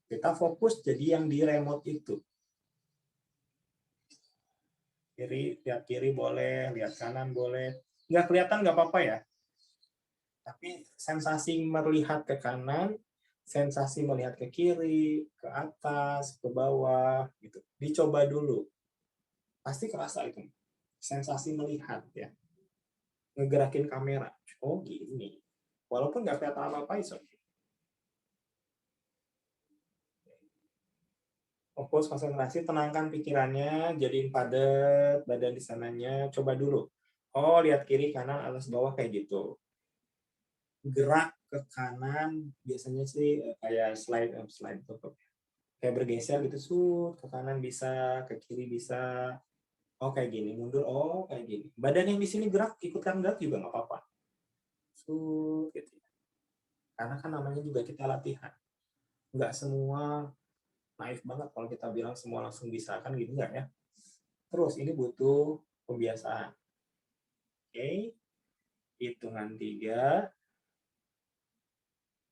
Kita fokus jadi yang di remote itu. Lihat kiri boleh, lihat kanan boleh. Nggak kelihatan nggak apa-apa ya. Tapi sensasi melihat ke kanan, sensasi melihat ke kiri, ke atas, ke bawah, gitu. Dicoba dulu. Pasti kerasa itu. Sensasi melihat ya. Ngegerakin kamera. Oh gini. Walaupun nggak kelihatan apa-apa, it's okay. Fokus konsentrasi, tenangkan pikirannya, jadiin padat badan di sananya. Coba dulu. Oh, lihat kiri, kanan, atas, bawah kayak gitu. Gerak ke kanan, biasanya sih kayak slide kayak bergeser gitu, ke kanan bisa, ke kiri bisa. Oh, kayak gini, mundur, oh kayak gini. Badan yang di sini gerak, ikutan gerak juga nggak apa-apa. Gitu. Karena kan namanya juga kita latihan. Nggak semua naif banget kalau kita bilang semua langsung bisa, kan gitu nggak ya? Terus ini butuh pembiasaan. Oke, hitungan 3,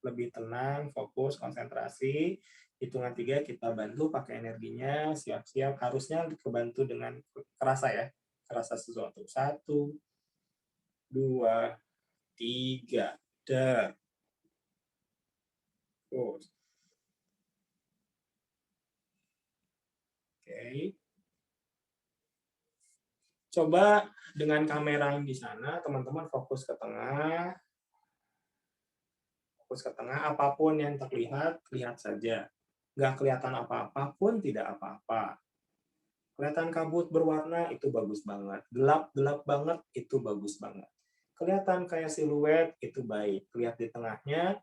lebih tenang, fokus, konsentrasi. Hitungan 3 kita bantu pakai energinya, siap-siap. Harusnya kebantu dengan kerasa ya, kerasa sesuatu. 1, 2, 3, dar. Terus. Oke. Coba dengan kamera yang di sana, teman-teman fokus ke tengah. Fokus ke tengah, apapun yang terlihat, lihat saja. Nggak kelihatan apa-apa pun tidak apa-apa. Kelihatan kabut berwarna, itu bagus banget. Gelap banget, itu bagus banget. Kelihatan kayak siluet, itu baik. Lihat di tengahnya,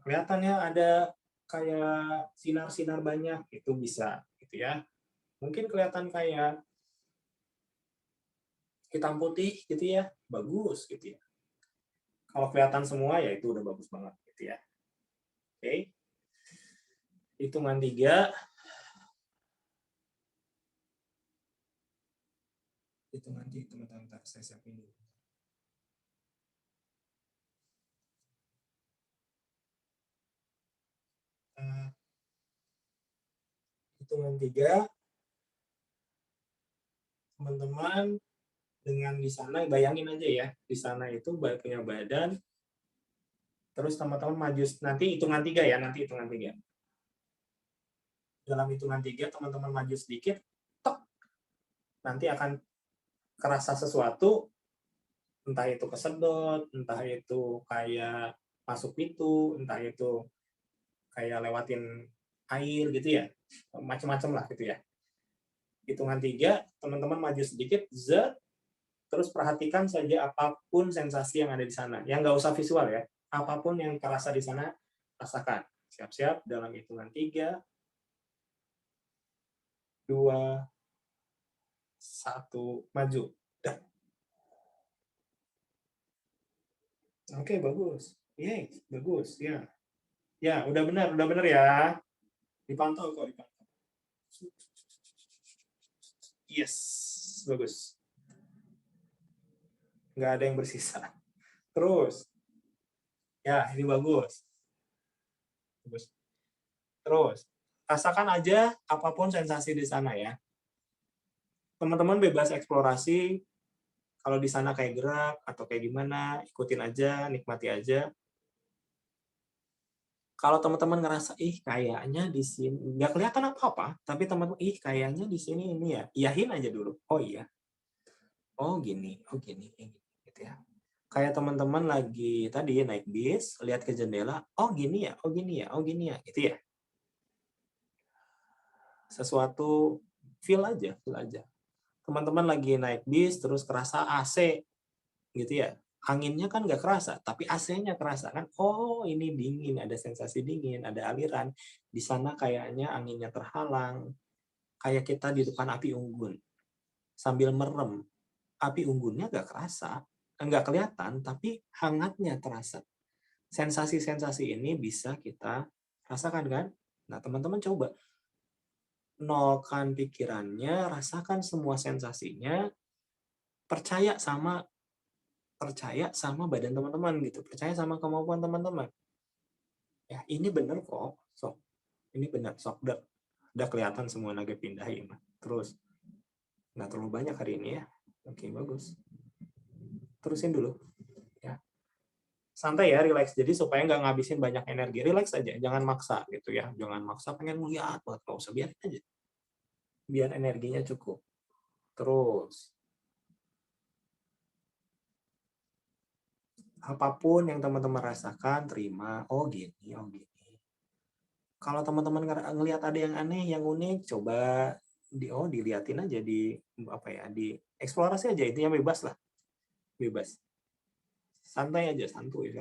kelihatannya ada kayak sinar-sinar banyak, itu bisa. Gitu ya. Mungkin kelihatan kayak hitam putih, gitu ya. Bagus, gitu ya. Kalau kelihatan semua, ya itu udah bagus banget. Gitu ya. Oke. Hitungan 3. Hitungan 3, teman-teman. Saya siapin dulu. Hitungan 3, teman-teman dengan di sana, bayangin aja ya, di sana itu punya badan, terus teman-teman maju, nanti hitungan 3 ya, nanti hitungan 3. Dalam hitungan 3, teman-teman maju sedikit, tok, nanti akan kerasa sesuatu, entah itu kesedot, entah itu kayak masuk pintu, entah itu kayak lewatin air gitu ya, macam-macam lah gitu ya. Hitungan 3, teman-teman maju sedikit, terus perhatikan saja apapun sensasi yang ada di sana. Yang nggak usah visual ya. Apapun yang terasa di sana, rasakan. Siap-siap dalam hitungan 3, 2, 1, maju. Dah. Oke, bagus. Yeay, bagus. Ya. Ya, udah benar ya. Dipantau kok, dipantau. Yes, bagus. Nggak ada yang bersisa. Terus. Ya, ini bagus. Bagus. Terus, rasakan aja apapun sensasi di sana ya. Teman-teman bebas eksplorasi. Kalau di sana kayak gerak atau kayak gimana, ikutin aja, nikmati aja. Kalau teman-teman ngerasa, kayaknya di sini nggak kelihatan apa-apa, tapi teman-teman, kayaknya di sini ini ya, iyahin aja dulu. Oh iya, oh gini, gitu ya. Kayak teman-teman lagi tadi naik bis, lihat ke jendela, oh gini ya, oh gini ya, oh gini ya, gitu ya. Sesuatu feel aja. Teman-teman lagi naik bis, terus kerasa AC, gitu ya. Anginnya kan nggak kerasa, tapi AC-nya kerasa kan. Oh, ini dingin, ada sensasi dingin, ada aliran. Di sana kayaknya anginnya terhalang. Kayak kita di depan api unggun. Sambil merem. Api unggunnya nggak kerasa. Nggak kelihatan, tapi hangatnya terasa. Sensasi-sensasi ini bisa kita rasakan kan? Nah, teman-teman coba. Nolkan pikirannya, rasakan semua sensasinya, percaya sama badan teman-teman gitu, percaya sama kemampuan teman-teman. Ya, ini bener kok, sok. Ini bener, sok. Udah kelihatan semua naga pindahin. Terus, nggak terlalu banyak hari ini ya. Oke, bagus. Terusin dulu. Ya. Santai ya, relax. Jadi supaya nggak ngabisin banyak energi, relax aja. Jangan maksa gitu ya. Jangan maksa pengen lihat banget. Nggak usah, biarin aja. Biar energinya cukup. Terus, apapun yang teman-teman rasakan, terima. Oh gini, oh gini. Kalau teman-teman ngelihat ada yang aneh, yang unik, coba diliatin aja, di eksplorasi aja, intinya bebas lah. Bebas. Santai aja, santuy.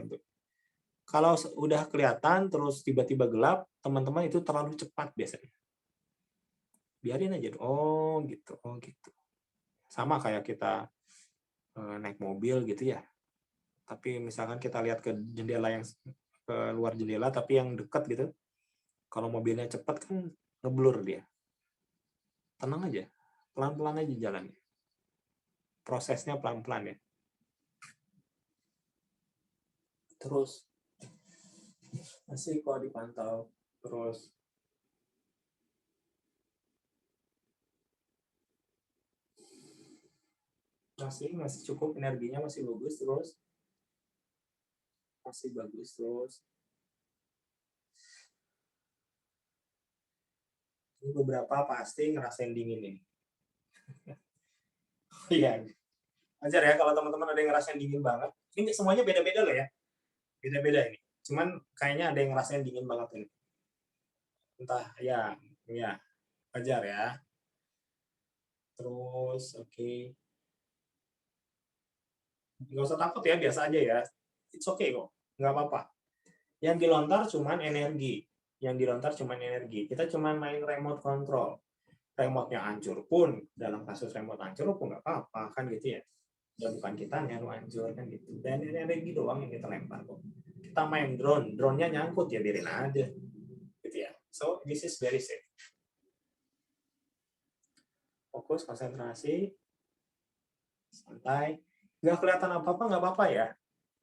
Kalau udah kelihatan terus tiba-tiba gelap, teman-teman itu terlalu cepat biasanya. Biarin aja. Oh gitu. Sama kayak kita naik mobil gitu ya. Tapi misalkan kita lihat ke jendela yang ke luar jendela tapi yang dekat gitu. Kalau mobilnya cepat kan ngeblur dia. Tenang aja. Pelan-pelan aja jalannya. Prosesnya pelan-pelan ya. Terus masih kok dipantau. Terus masih cukup, energinya masih bagus. Terus masih bagus. Terus ini beberapa pasti ngerasain dingin nih. Iya. Wajar ya kalau teman-teman ada yang ngerasain dingin banget. Ini semuanya beda-beda loh ya. Beda-beda ini. Cuman kayaknya ada yang ngerasain dingin banget ini. Entah ya, wajar ya. Terus oke. Nggak usah takut ya, biasa aja ya. It's okay kok, nggak apa-apa. Yang dilontar cuman energi. Kita cuman main remote control. Remote-nya hancur pun, dalam kasus remote hancur pun nggak apa-apa, kan gitu ya. Dan bukan kita yang hancur, kan gitu. Dan energi doang yang kita lempar kok. Kita main drone-nya nyangkut ya, biarin aja. Gitu ya. So, this is very safe. Fokus, konsentrasi, santai. Nggak kelihatan apa-apa, nggak apa-apa ya.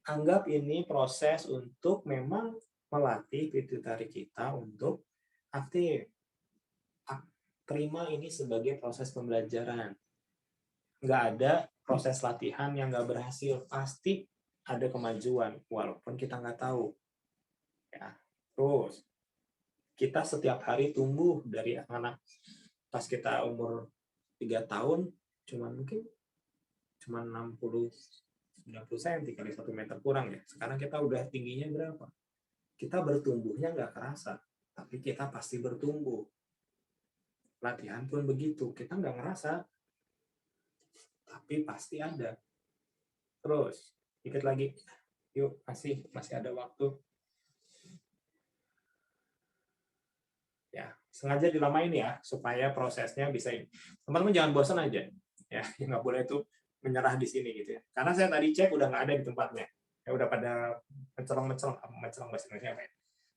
Anggap ini proses untuk memang melatih pituitari kita untuk aktif. Terima ini sebagai proses pembelajaran. Nggak ada proses latihan yang nggak berhasil. Pasti ada kemajuan, walaupun kita nggak tahu. Ya. Terus, kita setiap hari tumbuh dari anak. Pas kita umur 3 tahun, mungkin cuma 90 90 cm kali 1 meter kurang ya. Sekarang kita udah tingginya berapa? Kita bertumbuhnya nggak kerasa, tapi kita pasti bertumbuh. Latihan pun begitu, kita nggak ngerasa, tapi pasti ada. Terus, dikit lagi. Yuk, masih ada waktu. Ya, Sengaja dilamain ya, supaya prosesnya bisa ini. Teman-teman jangan bosan aja. Ya, nggak boleh itu menyerah di sini gitu ya. Karena saya tadi cek udah nggak ada di tempatnya. Ya udah pada mencelong bahasa Indonesia apa ya?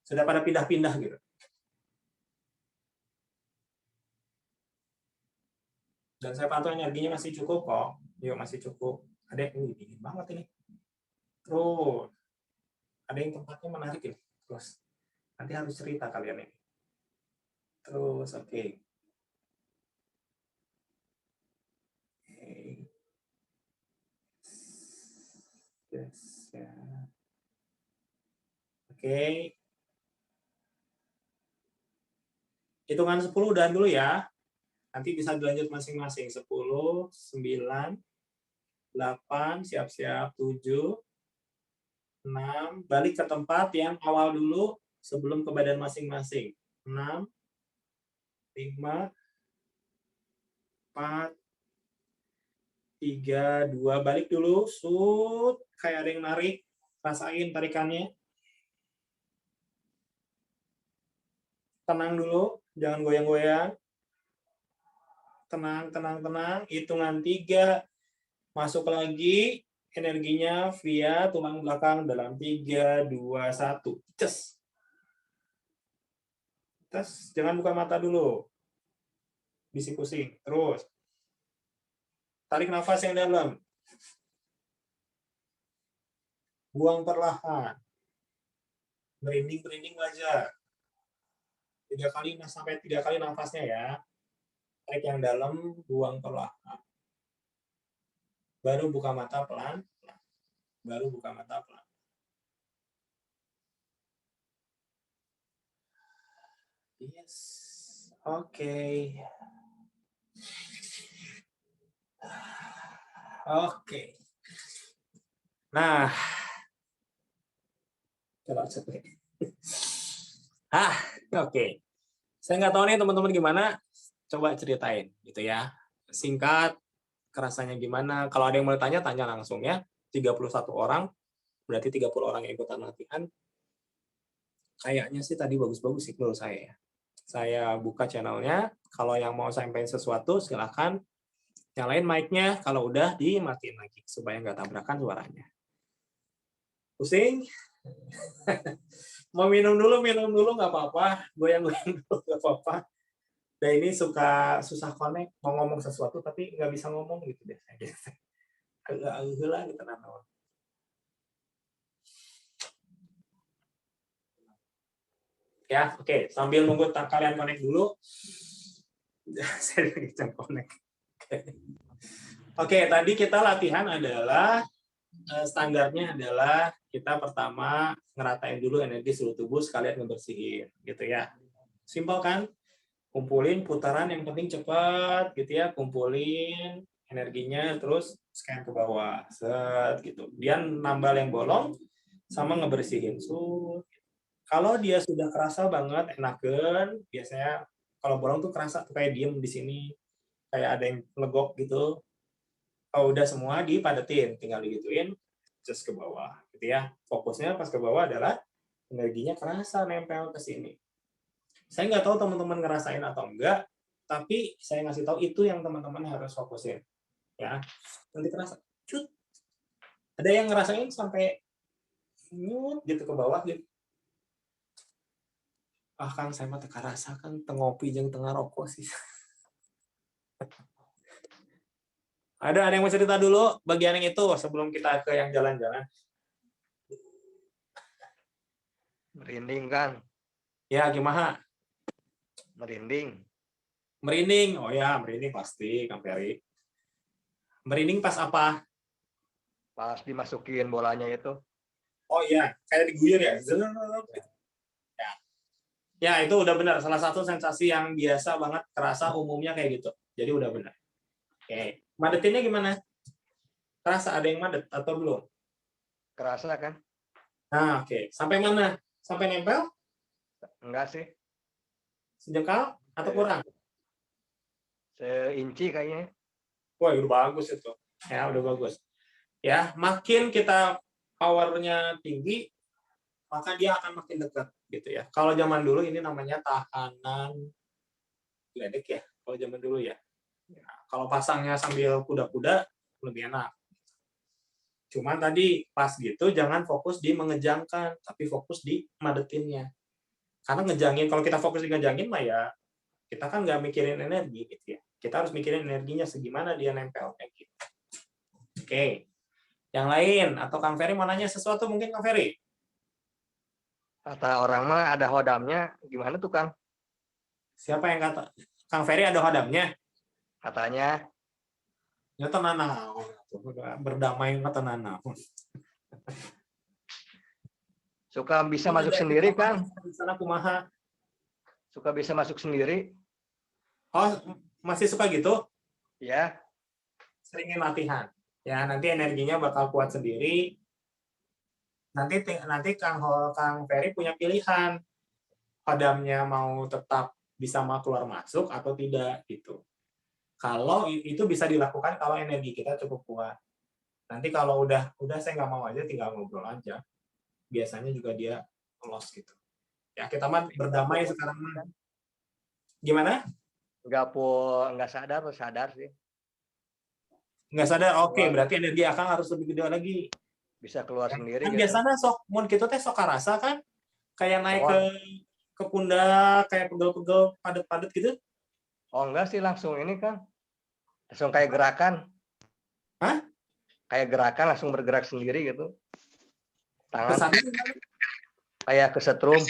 Sudah pada pindah-pindah gitu. Dan saya pantau energinya masih cukup kok. Yuk masih cukup. Ada yang dingin banget ini. Terus ada yang tempatnya menarik ini. Terus nanti harus cerita kalian ini. Terus oke. Yes, ya. Oke. Hitungan 10 udahan dulu ya. Nanti bisa dilanjut masing-masing. 10, 9, 8, siap-siap 7, 6, balik ke tempat yang awal dulu sebelum ke badan masing-masing. 6, 5, 4, 3, 2, balik dulu. Sud, kayak ada yang narik. Rasain tarikannya. Tenang dulu, jangan goyang-goyang. Tenang, tenang, tenang. Hitungan 3, masuk lagi. Energinya via tulang belakang dalam 3, 2, 1. Ces. Tes, jangan buka mata dulu. Bisik pusing. Terus. Tarik nafas yang dalam. Buang perlahan. Merinding-merinding wajah. 3 kali sampai 3 kali nafasnya ya. Tarik yang dalam, buang perlahan. Baru buka mata pelan. Baru buka mata pelan. Yes. Oke. Oke. Nah. Coba coba. Oke. Saya nggak tahu nih teman-teman gimana. Coba ceritain gitu ya. Singkat, kerasanya gimana. Kalau ada yang mau tanya, tanya langsung ya. 31 orang, berarti 30 orang yang ikutan latihan. Kayaknya sih tadi bagus-bagus sih menurut saya ya. Saya buka channelnya. Kalau yang mau sampaikan sesuatu, silahkan nyalain mic-nya. Kalau udah, dimatiin lagi. Supaya nggak tabrakan suaranya. Pusing? Mau minum dulu nggak apa-apa. Goyang-goyang dulu nggak apa-apa. Dan ini susah connect. Mau ngomong sesuatu, tapi nggak bisa ngomong gitu deh. Agak-agak lah gitu. Ya, oke. Sambil nunggu kalian connect dulu. Saya lagi connect. Oke, tadi kita latihan adalah standarnya adalah kita pertama ngeratain dulu energi seluruh tubuh sekalian ngebersihin, gitu ya. Simpel kan? Kumpulin putaran yang penting cepat, gitu ya. Kumpulin energinya terus scan ke bawah, set gitu. Dia nambal yang bolong sama ngebersihin. Kalau dia sudah kerasa banget enakan, biasanya kalau bolong tuh kerasa tuh kayak diem di sini, kayak ada yang legok gitu. Kalau udah semua dipadetin, tinggal digituin, just ke bawah, gitu ya. Fokusnya pas ke bawah adalah energinya kerasa nempel ke sini. Saya nggak tahu teman-teman ngerasain atau enggak, tapi saya ngasih tahu itu yang teman-teman harus fokusin, ya. Nanti kerasa, cut. Ada yang ngerasain sampai nyut gitu ke bawah gitu. Kang saya mah teka rasa kan tengopi jeung tengah rokok sih. Ada yang mau cerita dulu bagian yang itu sebelum kita ke yang jalan-jalan? Merinding kan? Ya, gimana? Merinding. Merinding. Oh ya, merinding pasti, Kang Ferry. Merinding pas apa? Pas dimasukin bolanya itu. Oh iya, kayak diguyur ya. Ya, itu udah benar. Salah satu sensasi yang biasa banget kerasa umumnya kayak gitu. Jadi udah benar. Oke. Madetinnya gimana? Kerasa ada yang madet atau belum? Kerasa kan? Nah, oke. Sampai mana? Sampai nempel? Enggak sih. Sejengkal atau kurang? Seinci kayaknya. Wah, udah bagus itu. Ya, udah bagus. Ya, makin kita powernya tinggi, maka dia akan makin dekat gitu ya. Kalau zaman dulu ini namanya tahanan geledek ya, kalau zaman dulu ya. Ya, kalau pasangnya sambil kuda-kuda lebih enak. Cuman tadi pas gitu jangan fokus di mengejangkan, tapi fokus di madetinnya. Karena ngejangin, kalau kita fokus di ngejangin mah ya kita kan nggak mikirin energi gitu ya. Kita harus mikirin energinya segimana dia nempel kayak gitu. Oke. Yang lain atau Kang Ferry mau nanya sesuatu mungkin Kang Ferry? Kata orang mah ada hodamnya, gimana tuh Kang? Siapa yang kata? Kang Ferry ada hodamnya? Katanya Ya tenana. Berdamai mah tenana. suka bisa masuk sendiri Kang, Di sana kumaha? suka bisa masuk sendiri, Oh, masih suka gitu? ya. Seringin latihan. Ya, nanti energinya bakal kuat sendiri. Nanti Kang Ferry punya pilihan. Hodamnya mau tetap bisa keluar masuk atau tidak gitu. Kalau itu bisa dilakukan kalau energi kita cukup kuat. Nanti kalau udah saya nggak mau aja tinggal ngobrol aja. Biasanya juga dia loss gitu. Ya kita mah berdamai sekarang. Gimana? Nggak sadar sih. Nggak sadar. Oke, berarti energi Akang harus lebih gede lagi. Bisa keluar sendiri Kan gitu. biasanya sok mun kitu teh sok karasa kan kayak naik Oh. ke pundak, kayak pegel-pegel padat-padat gitu. Oh enggak sih, langsung ini Kang. Langsung kayak gerakan. Hah? Kayak gerakan langsung bergerak sendiri gitu. Tangan Kesannya kayak kesetrum.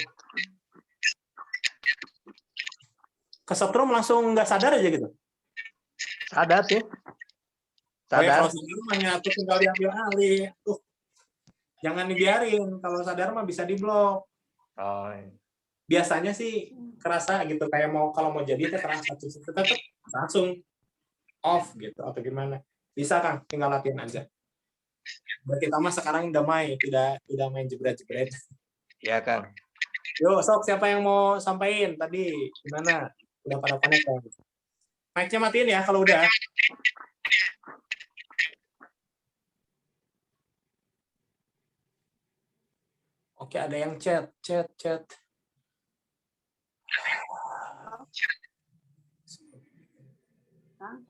kesetrum langsung nggak sadar aja gitu. Sadar sih. Kayak Sadar. kalau sadar mah nyatu tinggal diambil alih. Jangan dibiarin. Kalau sadar mah bisa diblok. Oh, iya. Biasanya sih kerasa gitu kayak kalau mau jadi teh kerasa tetap langsung off gitu atau gimana. Bisa Kang, tinggal latihan aja. Dan kita mah sekarang damai, tidak main jebret-jebret. Iya Kang. Yo, sok siapa yang mau sampaikan tadi? Gimana? Udah pada connect kan? Mic-nya matiin ya kalau udah. Oke, ada yang chat.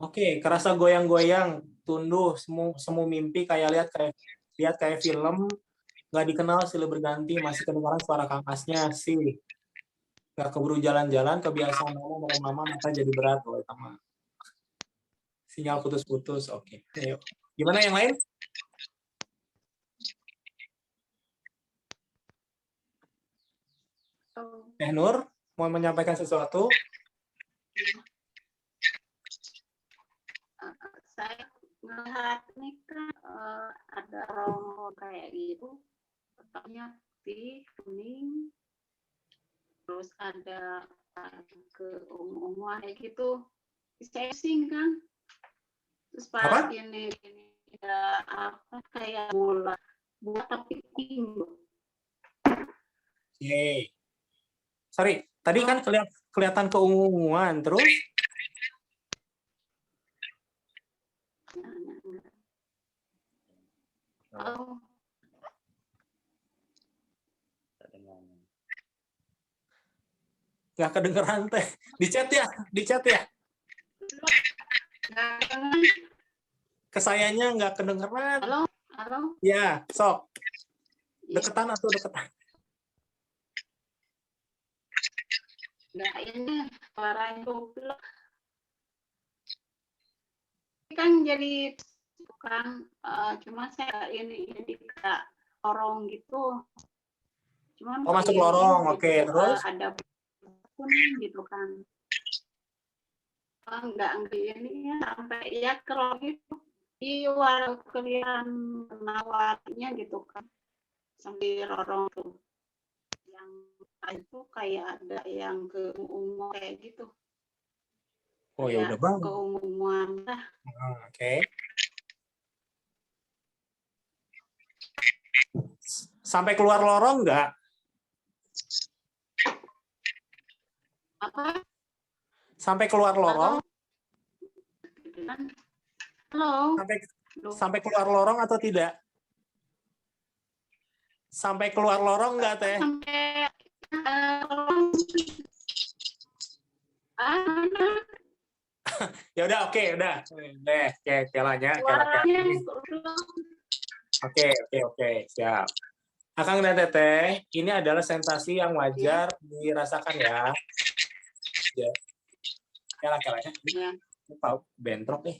Oke, kerasa goyang-goyang, tunduh, semu mimpi kayak lihat kayak film, nggak dikenal silih berganti, masih kedengaran suara Kang Asnya sih. Nggak keburu jalan-jalan, kebiasaan mama mata jadi berat loh, sama sinyal putus-putus. Oke, ayo. Gimana yang lain? Teh Nur mau menyampaikan sesuatu? Saya melihat ini kan ada romo kayak gitu, kotaknya putih, kuning, terus ada ungu-unguan kayak gitu. Saya pusing kan. Terus pas ini ada apa kayak bola tapi pink. Yeay. Sorry, tadi kan kelihatan keunguan terus. Oh. Nggak kedengeran teh. Di chat ya. Ke sayanya nggak kedengeran. Halo. Ya, sok. Deketan atau deketan? Nggak ini suara goblok. Kan jadi bukan cuma saya ini kayak lorong gitu. Cuman masuk lorong. Oke, terus ada kuning gitu kan. Enggak ini ya sampai ya kerok gitu. Iya, kelihatan penawarnya gitu kan. Sambil lorong tuh. Yang itu kayak ada yang keunguan kayak gitu. oh ya udah bang. Keunguan lah. Oke. Sampai keluar lorong nggak? Apa? Sampai keluar lorong? Halo. Sampai keluar lorong atau tidak? Sampai keluar lorong nggak teh? Sampai Ya udah, oke, udah. Deh, oke, kelanya. Suaranya Oke, siap. Akang dan Teteh, ini adalah sensasi yang wajar dirasakan ya. Ya, kelanya. ya. Tahu bentrok nih.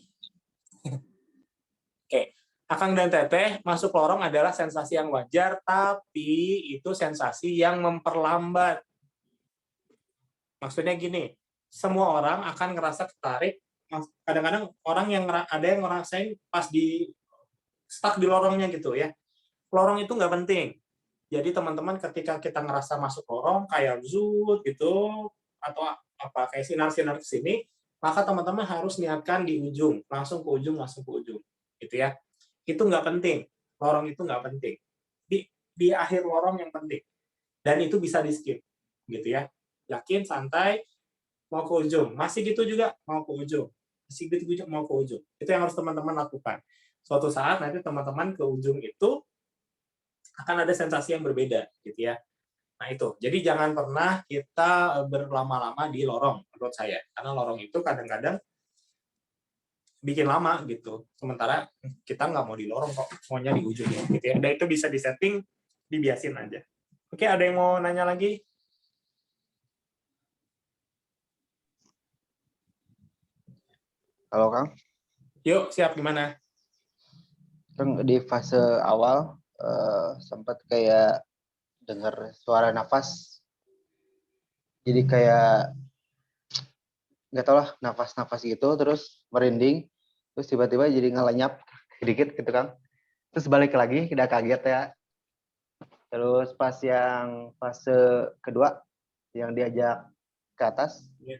Oke, Akang dan Teteh masuk lorong adalah sensasi yang wajar, tapi itu sensasi yang memperlambat. Maksudnya gini, semua orang akan ngerasa ketarik. Kadang-kadang orang yang ada yang ngerasain pas di stuck di lorongnya gitu ya. Lorong itu nggak penting. Jadi teman-teman ketika kita ngerasa masuk lorong kayak zut gitu atau apa kayak sinar-sinar ke sini, maka teman-teman harus niatkan di ujung, langsung ke ujung, gitu ya. Itu nggak penting. Lorong itu nggak penting. Di akhir lorong yang penting. Dan itu bisa di skip, gitu ya. Yakin, santai, mau ke ujung. Masih gitu juga, mau ke ujung. Masih gitu juga, mau ke ujung. Itu yang harus teman-teman lakukan. Suatu saat nanti teman-teman ke ujung itu akan ada sensasi yang berbeda, gitu ya. Nah itu, jadi jangan pernah kita berlama-lama di lorong, menurut saya. Karena lorong itu kadang-kadang bikin lama gitu. Sementara kita nggak mau di lorong kok, maunya di ujung, gitu ya. Dan itu bisa disetting, dibiasin aja. Oke, ada yang mau nanya lagi? Halo Kang, Yuk, siap gimana? Kang di fase awal sempat kayak dengar suara nafas, jadi kayak nggak tau lah nafas-nafas gitu, terus merinding, terus tiba-tiba jadi ngelenyap sedikit gitu Kang, terus balik lagi, udah kaget ya, terus pas yang fase kedua yang diajak ke atas, Iya.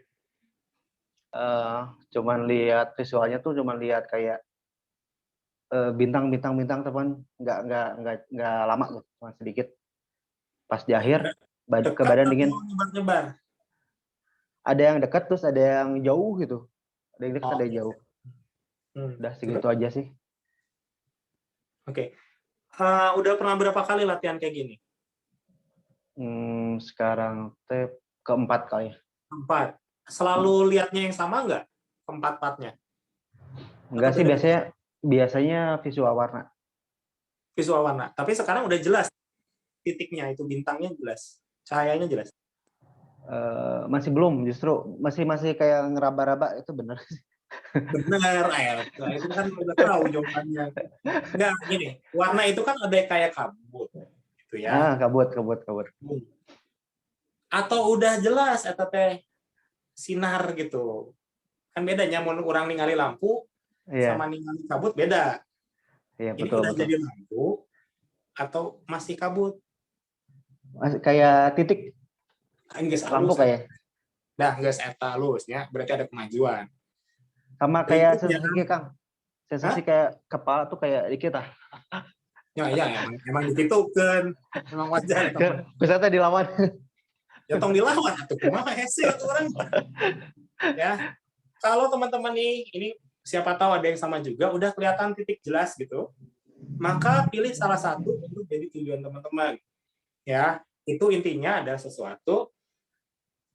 cuman lihat visualnya tuh cuman lihat kayak bintang teman nggak lama tuh cuma sedikit pas di akhir ke Dekat badan atau dingin nyebar-nyebar? ada yang dekat terus ada yang jauh gitu ada yang dekat ada yang jauh Hmm. udah segitu aja sih. Oke. Udah pernah berapa kali latihan kayak gini? Sekarang keempat kali 4. Selalu lihatnya yang sama nggak? Keempat-empatnya? enggak Atau sih, beda-beda? biasanya visual warna. Visual warna. Tapi sekarang udah jelas titiknya itu, bintangnya jelas, cahayanya jelas. Masih belum, justru masih kayak ngeraba-raba. Itu bener. Bener, nah, itu kan udah tahu jawabannya. Enggak, gini, warna itu kan ada kayak kabut, gitu ya. Kabut. Atau udah jelas eta teh sinar gitu. Kan bedanya mun urang ningali lampu Iya, sama ningali kabut beda. iya Ini betul. udah jadi lampu atau masih kabut? Masih kayak titik Geus lampu halus. kayak. Nah, geus eta halusnya, berarti ada kemajuan. Sama kayak Berikutnya, sensasi Kang. Sensasi kayak kepala tuh kayak dikit lah. ya emang dititupkeun. Emang wajar eta. Bisa dilawan. Ya tong dilawan atuh kumaha hese atuh urang. Ya. Kalau teman-teman nih, ini siapa tahu ada yang sama juga, udah kelihatan titik jelas gitu, maka pilih salah satu untuk jadi tujuan teman-teman. Ya, itu intinya ada sesuatu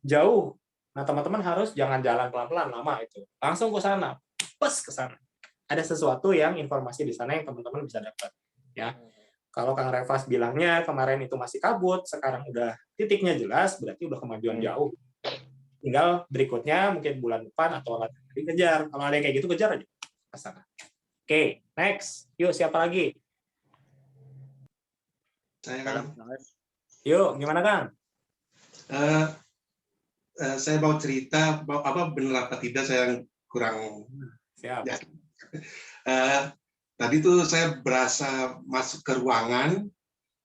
jauh. Nah, teman-teman harus jangan jalan pelan-pelan lama itu. Langsung ke sana, pas ke sana. Ada sesuatu yang informasi di sana yang teman-teman bisa dapat. Ya. Kalau Kang Revas bilangnya kemarin itu masih kabut, sekarang udah titiknya jelas, berarti udah kemajuan jauh. Tinggal berikutnya mungkin bulan depan atau dikejar. Kalau ada yang kayak gitu kejar aja ke sana. Oke, next. Yuk, siapa lagi? Saya Kang. Yuk, gimana Kang? Saya mau cerita benar apa tidak saya kurang. Siap. Ya. Tadi tuh saya berasa masuk ke ruangan,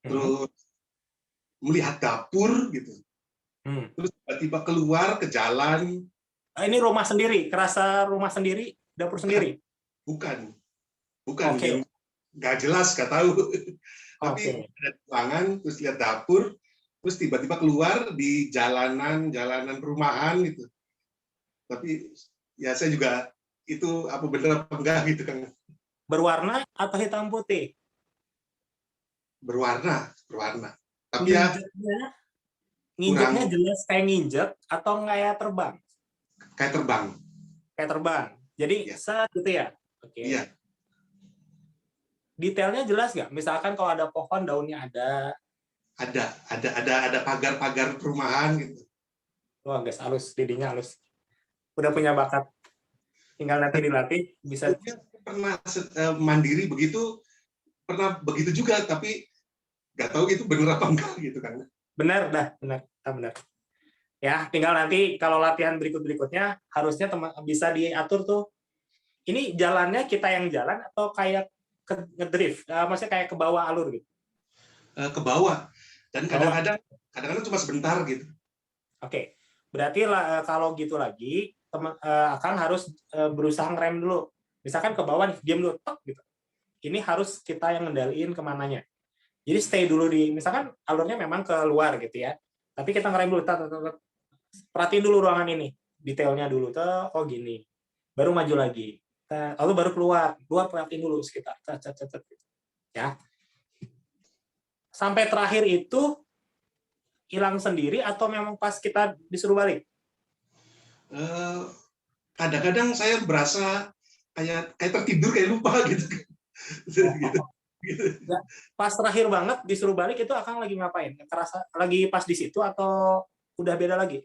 terus melihat dapur gitu. Terus tiba-tiba keluar ke jalan. Ini rumah sendiri, kerasa rumah sendiri, dapur sendiri? Bukan. Oke. Nggak jelas, nggak tahu. Tapi ada ruangan, terus lihat dapur, terus tiba-tiba keluar di jalanan perumahan gitu. Tapi ya saya juga itu apa benar apa enggak gitu kan. Berwarna atau hitam putih? Berwarna. Tapi ya nginjeknya jelas kayak nginjek atau kayak terbang? Kayak terbang. Kayak terbang. Jadi Iya. set gitu ya. Oke. Iya. Detailnya jelas nggak? Misalkan kalau ada pohon daunnya ada. Ada pagar-pagar perumahan gitu. Wah, guys, halus, dindingnya halus. Udah punya bakat. Tinggal nanti dilatih bisa. Dia pernah mandiri begitu, pernah begitu juga, tapi nggak tahu itu benar apa enggak gitu kan. Benar, benar. Ya, tinggal nanti kalau latihan berikutnya harusnya bisa diatur tuh. Ini jalannya kita yang jalan atau kayak ngedrift, maksudnya kayak ke bawah alur gitu. Ke bawah, dan kadang-kadang cuma sebentar gitu. Oke, berarti kalau gitu lagi akan harus berusaha ngerem dulu. Misalkan ke bawah nih, diam dulu, tok gitu. Ini harus kita yang ngendaliin kemananya. Jadi stay dulu misalkan alurnya memang keluar gitu ya. Tapi kita ngerem dulu, perhatiin dulu ruangan ini, detailnya dulu, oh gini. Baru maju lagi. Lalu baru keluar perhatiin dulu sekitar. Ya. Sampai terakhir itu hilang sendiri atau memang pas kita disuruh balik? Kadang-kadang saya berasa kayak tertidur, kayak lupa gitu. Gitu. Pas terakhir banget disuruh balik itu Akang lagi ngapain? Kerasa lagi pas di situ atau udah beda lagi?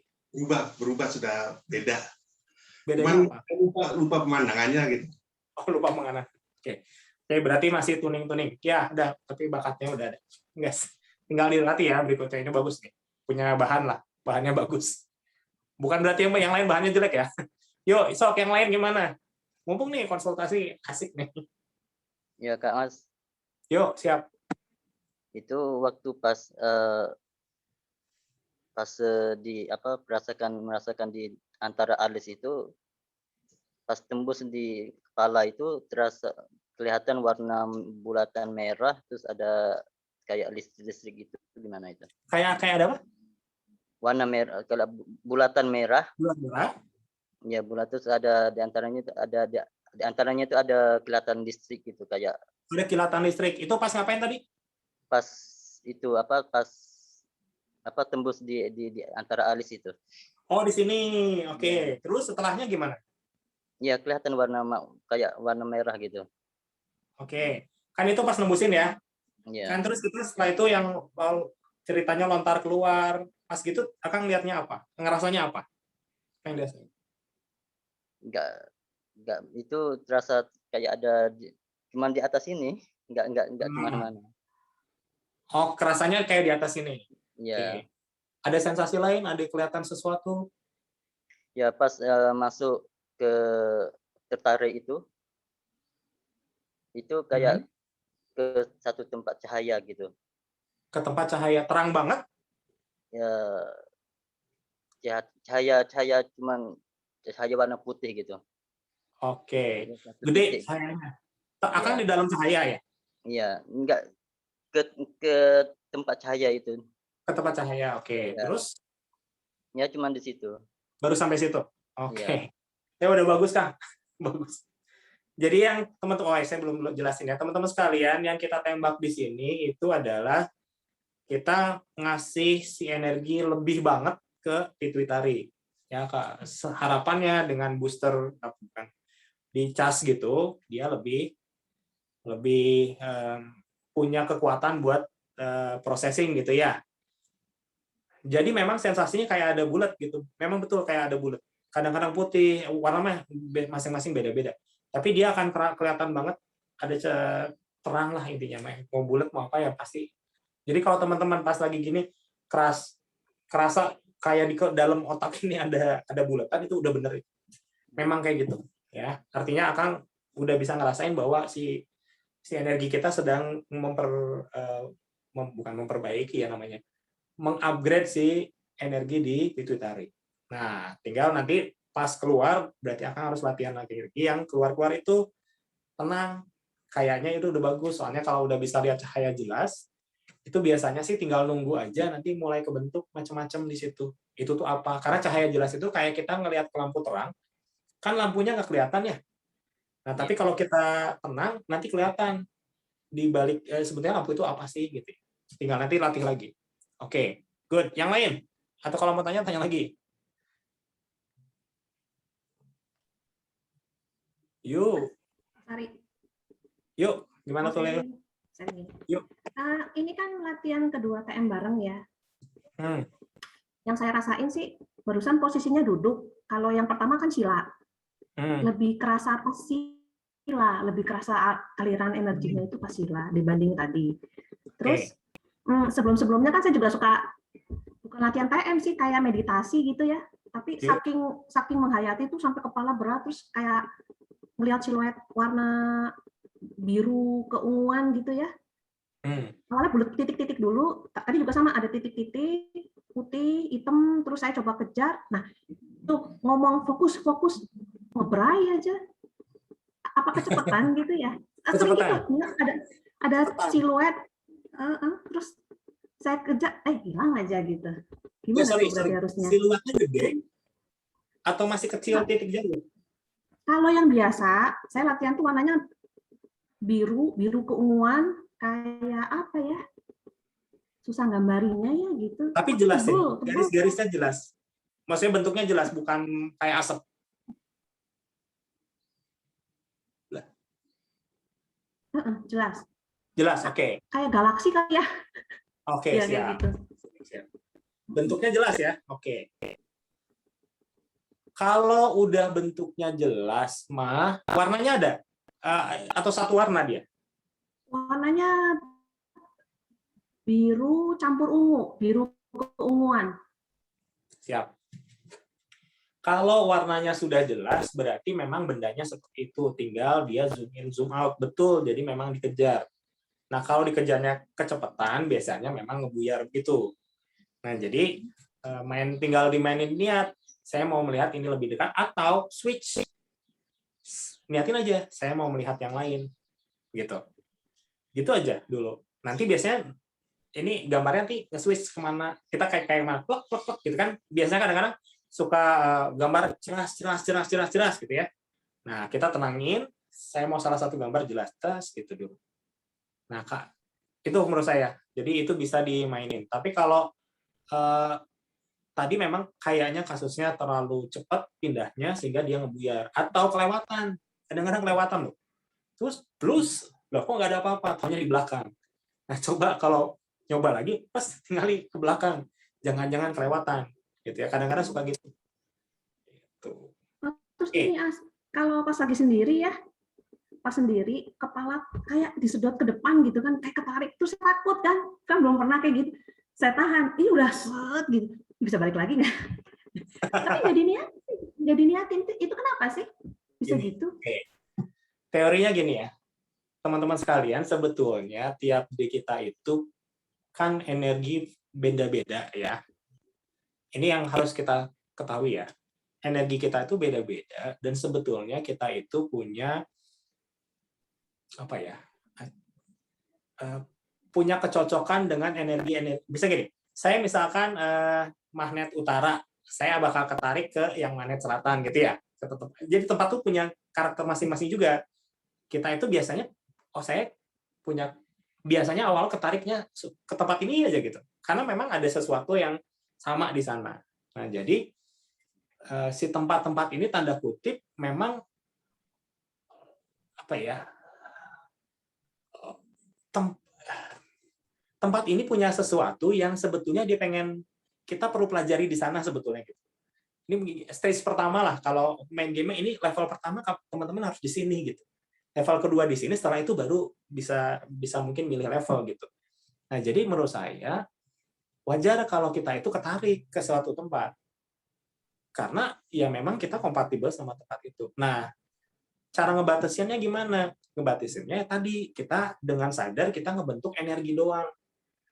Berubah sudah beda. Bedanya Cuman apa? lupa pemandangannya gitu. Oh, lupa mengenai. Oke. Oke, berarti masih tuning. Ya, udah, tapi bakatnya udah ada. Guys, tinggal dilatih ya berikutnya. Ini bagus nih. Punya bahan lah. Bahannya bagus. Bukan berarti yang lain bahannya jelek ya. Yuk, sok yang lain gimana? Mumpung nih konsultasi asik nih. Ya Kak Mas, Yuk, siap. itu waktu pas merasakan di antara alis itu, pas tembus di kepala itu terasa kelihatan warna bulatan merah, terus ada kayak listrik gitu, gimana itu? Kayak ada apa? Warna merah, kalau bulatan merah, Bulan merah. ya bulat, terus ada di antaranya itu ada kelihatan listrik gitu, kayak Udah kilatan listrik. Itu pas ngapain tadi? pas itu tembus di antara alis itu. Oh, di sini. Oke. Terus setelahnya gimana? Ya kelihatan kayak warna merah gitu. Oke. Kan itu pas nembusin ya. Ya. Kan terus kita setelah itu yang ceritanya lontar keluar, pas gitu Akang lihatnya apa? Ngerasanya apa? Yang biasa. Enggak itu terasa kayak ada cuman di atas ini, enggak kemana-mana. Oh, kerasanya kayak di atas ini. Ya. Oke. Ada sensasi lain? Ada kelihatan sesuatu? Ya pas masuk ke tertarik itu kayak ke satu tempat cahaya gitu. Ke tempat cahaya terang banget? Ya cahaya cuman cahaya warna putih gitu. Oke. Satu Gede titik. cahayanya. Akang Ya. di dalam cahaya ya? Iya, enggak ke tempat cahaya itu. Ke tempat cahaya. Oke. Ya. Terus Ya cuman di situ. baru sampai situ. Oke. Ya udah bagus, Kang. Bagus. Jadi yang teman-teman, saya belum jelasin ya, teman-teman sekalian, yang kita tembak di sini itu adalah kita ngasih si energi lebih banget ke pituitari. Ya, harapannya dengan booster di cas gitu, dia lebih punya kekuatan buat processing gitu ya. Jadi memang sensasinya kayak ada bulat gitu. Memang betul kayak ada bulat. Kadang-kadang putih, warnanya masing-masing beda-beda. Tapi dia akan kelihatan banget ada terang lah intinya. Mau bulat mau apa ya pasti. Jadi kalau teman-teman pas lagi gini kerasa kayak di dalam otak ini ada bulatan, itu udah bener. Memang kayak gitu ya. Artinya Akang udah bisa ngerasain bahwa si energi kita sedang bukan memperbaiki ya namanya. Mengupgrade si energi di pituitari. Nah, tinggal nanti pas keluar berarti Akang harus latihan lagi. Yang keluar-keluar itu tenang, kayaknya itu udah bagus. Soalnya kalau udah bisa lihat cahaya jelas, itu biasanya sih tinggal nunggu aja nanti mulai kebentuk macam-macam di situ. Itu tuh apa? Karena cahaya jelas itu kayak kita ngelihat ke lampu terang, kan lampunya nggak kelihatan ya. Nah, tapi kalau kita tenang, nanti kelihatan di balik sebetulnya lampu itu apa sih gitu. Tinggal nanti latih lagi. Oke, good. Yang lain? Atau kalau mau tanya lagi. Yuk, Sari. yuk. Gimana tuh, Leo? Sari. Yuk. Ini kan latihan kedua TM bareng ya. Yang saya rasain sih, barusan posisinya duduk. Kalau yang pertama kan sila. Lebih kerasa pas sila, lebih kerasa aliran energinya itu pas sila dibanding tadi. Terus sebelum-sebelumnya kan saya juga suka, bukan latihan TM sih, kayak meditasi gitu ya. Tapi saking menghayati itu sampai kepala berat, terus kayak melihat siluet warna biru keunguan gitu ya. Awalnya bulat titik-titik dulu, tadi juga sama, ada titik-titik putih, hitam, terus saya coba kejar. Nah, tuh ngomong fokus, ngebrai aja. Apa kecepatan gitu ya? Sering gitu, ada siluet, terus saya kejar, hilang aja gitu. Gimana tuh berarti harusnya? Siluetnya gede atau masih kecil titik jauh? Kalau yang biasa, saya latihan tuh warnanya biru keunguan, kayak apa ya? Susah gambarinnya ya gitu. Tapi jelas ya, garis-garisnya jelas. Maksudnya bentuknya jelas, bukan kayak asap. Jelas. Jelas, oke. Kayak galaksi kali ya. Oke, ya, siap. gitu. Bentuknya jelas ya, oke. Kalau udah bentuknya jelas, mah warnanya ada atau satu warna dia? Warnanya biru campur ungu, biru keunguan. Siap. Kalau warnanya sudah jelas, berarti memang bendanya seperti itu. Tinggal dia zoom in, zoom out. Betul, jadi memang dikejar. Nah, kalau dikejarnya kecepatan, biasanya memang ngebuyar gitu. Nah, jadi tinggal dimainin niat. Saya mau melihat ini lebih dekat, atau switch. Niatin aja, saya mau melihat yang lain. Gitu. Gitu aja dulu. Nanti biasanya, ini gambarnya nanti nge-switch kemana. Kita kayak mana, plok, gitu kan. Biasanya kadang-kadang suka gambar jelas gitu ya. Nah, kita tenangin, saya mau salah satu gambar jelas, gitu dulu. Nah, Kak, itu menurut saya. Jadi itu bisa dimainin. Tapi kalau tadi memang kayaknya kasusnya terlalu cepat pindahnya sehingga dia ngebuyar. Atau kelewatan. Kadang-kadang kelewatan loh. Terus, loh kok nggak ada apa-apa, taunya di belakang. Nah, coba kalau nyoba lagi, pas tinggal ke belakang. Jangan-jangan kelewatan. Gitu ya, kadang-kadang suka gitu. Terus ini kalau pas lagi sendiri ya, pas sendiri kepala kayak disedot ke depan gitu kan, kayak ketarik, terus saya takut kan belum pernah kayak gitu, saya tahan, ini udah set gitu, bisa balik lagi nggak? Tapi jadi niatin itu kenapa sih bisa Gini, gitu? teorinya gini ya, teman-teman sekalian, sebetulnya tiap diri kita itu kan energi beda-beda ya. Ini yang harus kita ketahui ya. Energi kita itu beda-beda, dan sebetulnya kita itu punya punya kecocokan dengan energi. Bisa gini, saya misalkan magnet utara, saya bakal ketarik ke yang magnet selatan gitu ya. Jadi tempat itu punya karakter masing-masing juga. Kita itu biasanya, saya punya, biasanya awal ketariknya ke tempat ini aja gitu. Karena memang ada sesuatu yang sama di sana. Nah, jadi si tempat-tempat ini tanda kutip memang tempat ini punya sesuatu yang sebetulnya dia pengen kita perlu pelajari di sana sebetulnya gitu. Ini stage pertama lah, kalau main game ini level pertama teman-teman harus di sini gitu. Level kedua di sini, setelah itu baru bisa mungkin milih level gitu. Nah, jadi menurut saya wajar kalau kita itu ketarik ke suatu tempat. Karena ya memang kita kompatibel sama tempat itu. Nah, cara ngebatasinnya gimana? Ngebatasinnya tadi kita dengan sadar kita ngebentuk energi doang.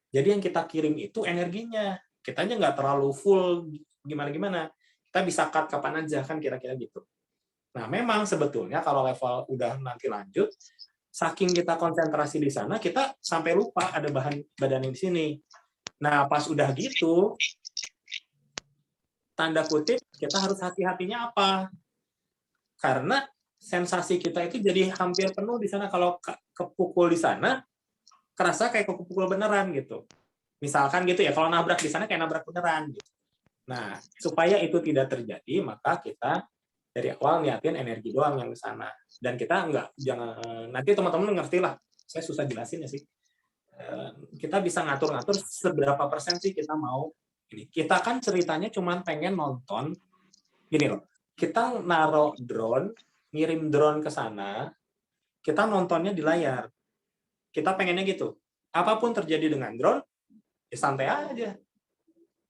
Jadi yang kita kirim itu energinya. Kitanya nggak terlalu full gimana-gimana. Kita bisa cut kapan aja kan kira-kira gitu. Nah, memang sebetulnya kalau level udah nanti lanjut, saking kita konsentrasi di sana, kita sampai lupa ada badan yang di sini. Nah, pas udah gitu, tanda kutip, kita harus hati-hatinya apa? Karena sensasi kita itu jadi hampir penuh di sana. Kalau kepukul di sana, kerasa kayak kepukul beneran gitu. Misalkan gitu ya, kalau nabrak di sana kayak nabrak beneran gitu. Nah, supaya itu tidak terjadi, maka kita dari awal niatin energi doang yang ke sana. Dan kita jangan nanti teman-teman ngerti lah. Saya susah jelasin ya sih. Kita bisa ngatur-ngatur seberapa persen sih kita mau ini. Kita kan ceritanya cuma pengen nonton gini loh. Kita naruh drone, ngirim drone ke sana, kita nontonnya di layar. Kita pengennya gitu. Apapun terjadi dengan drone, ya santai aja.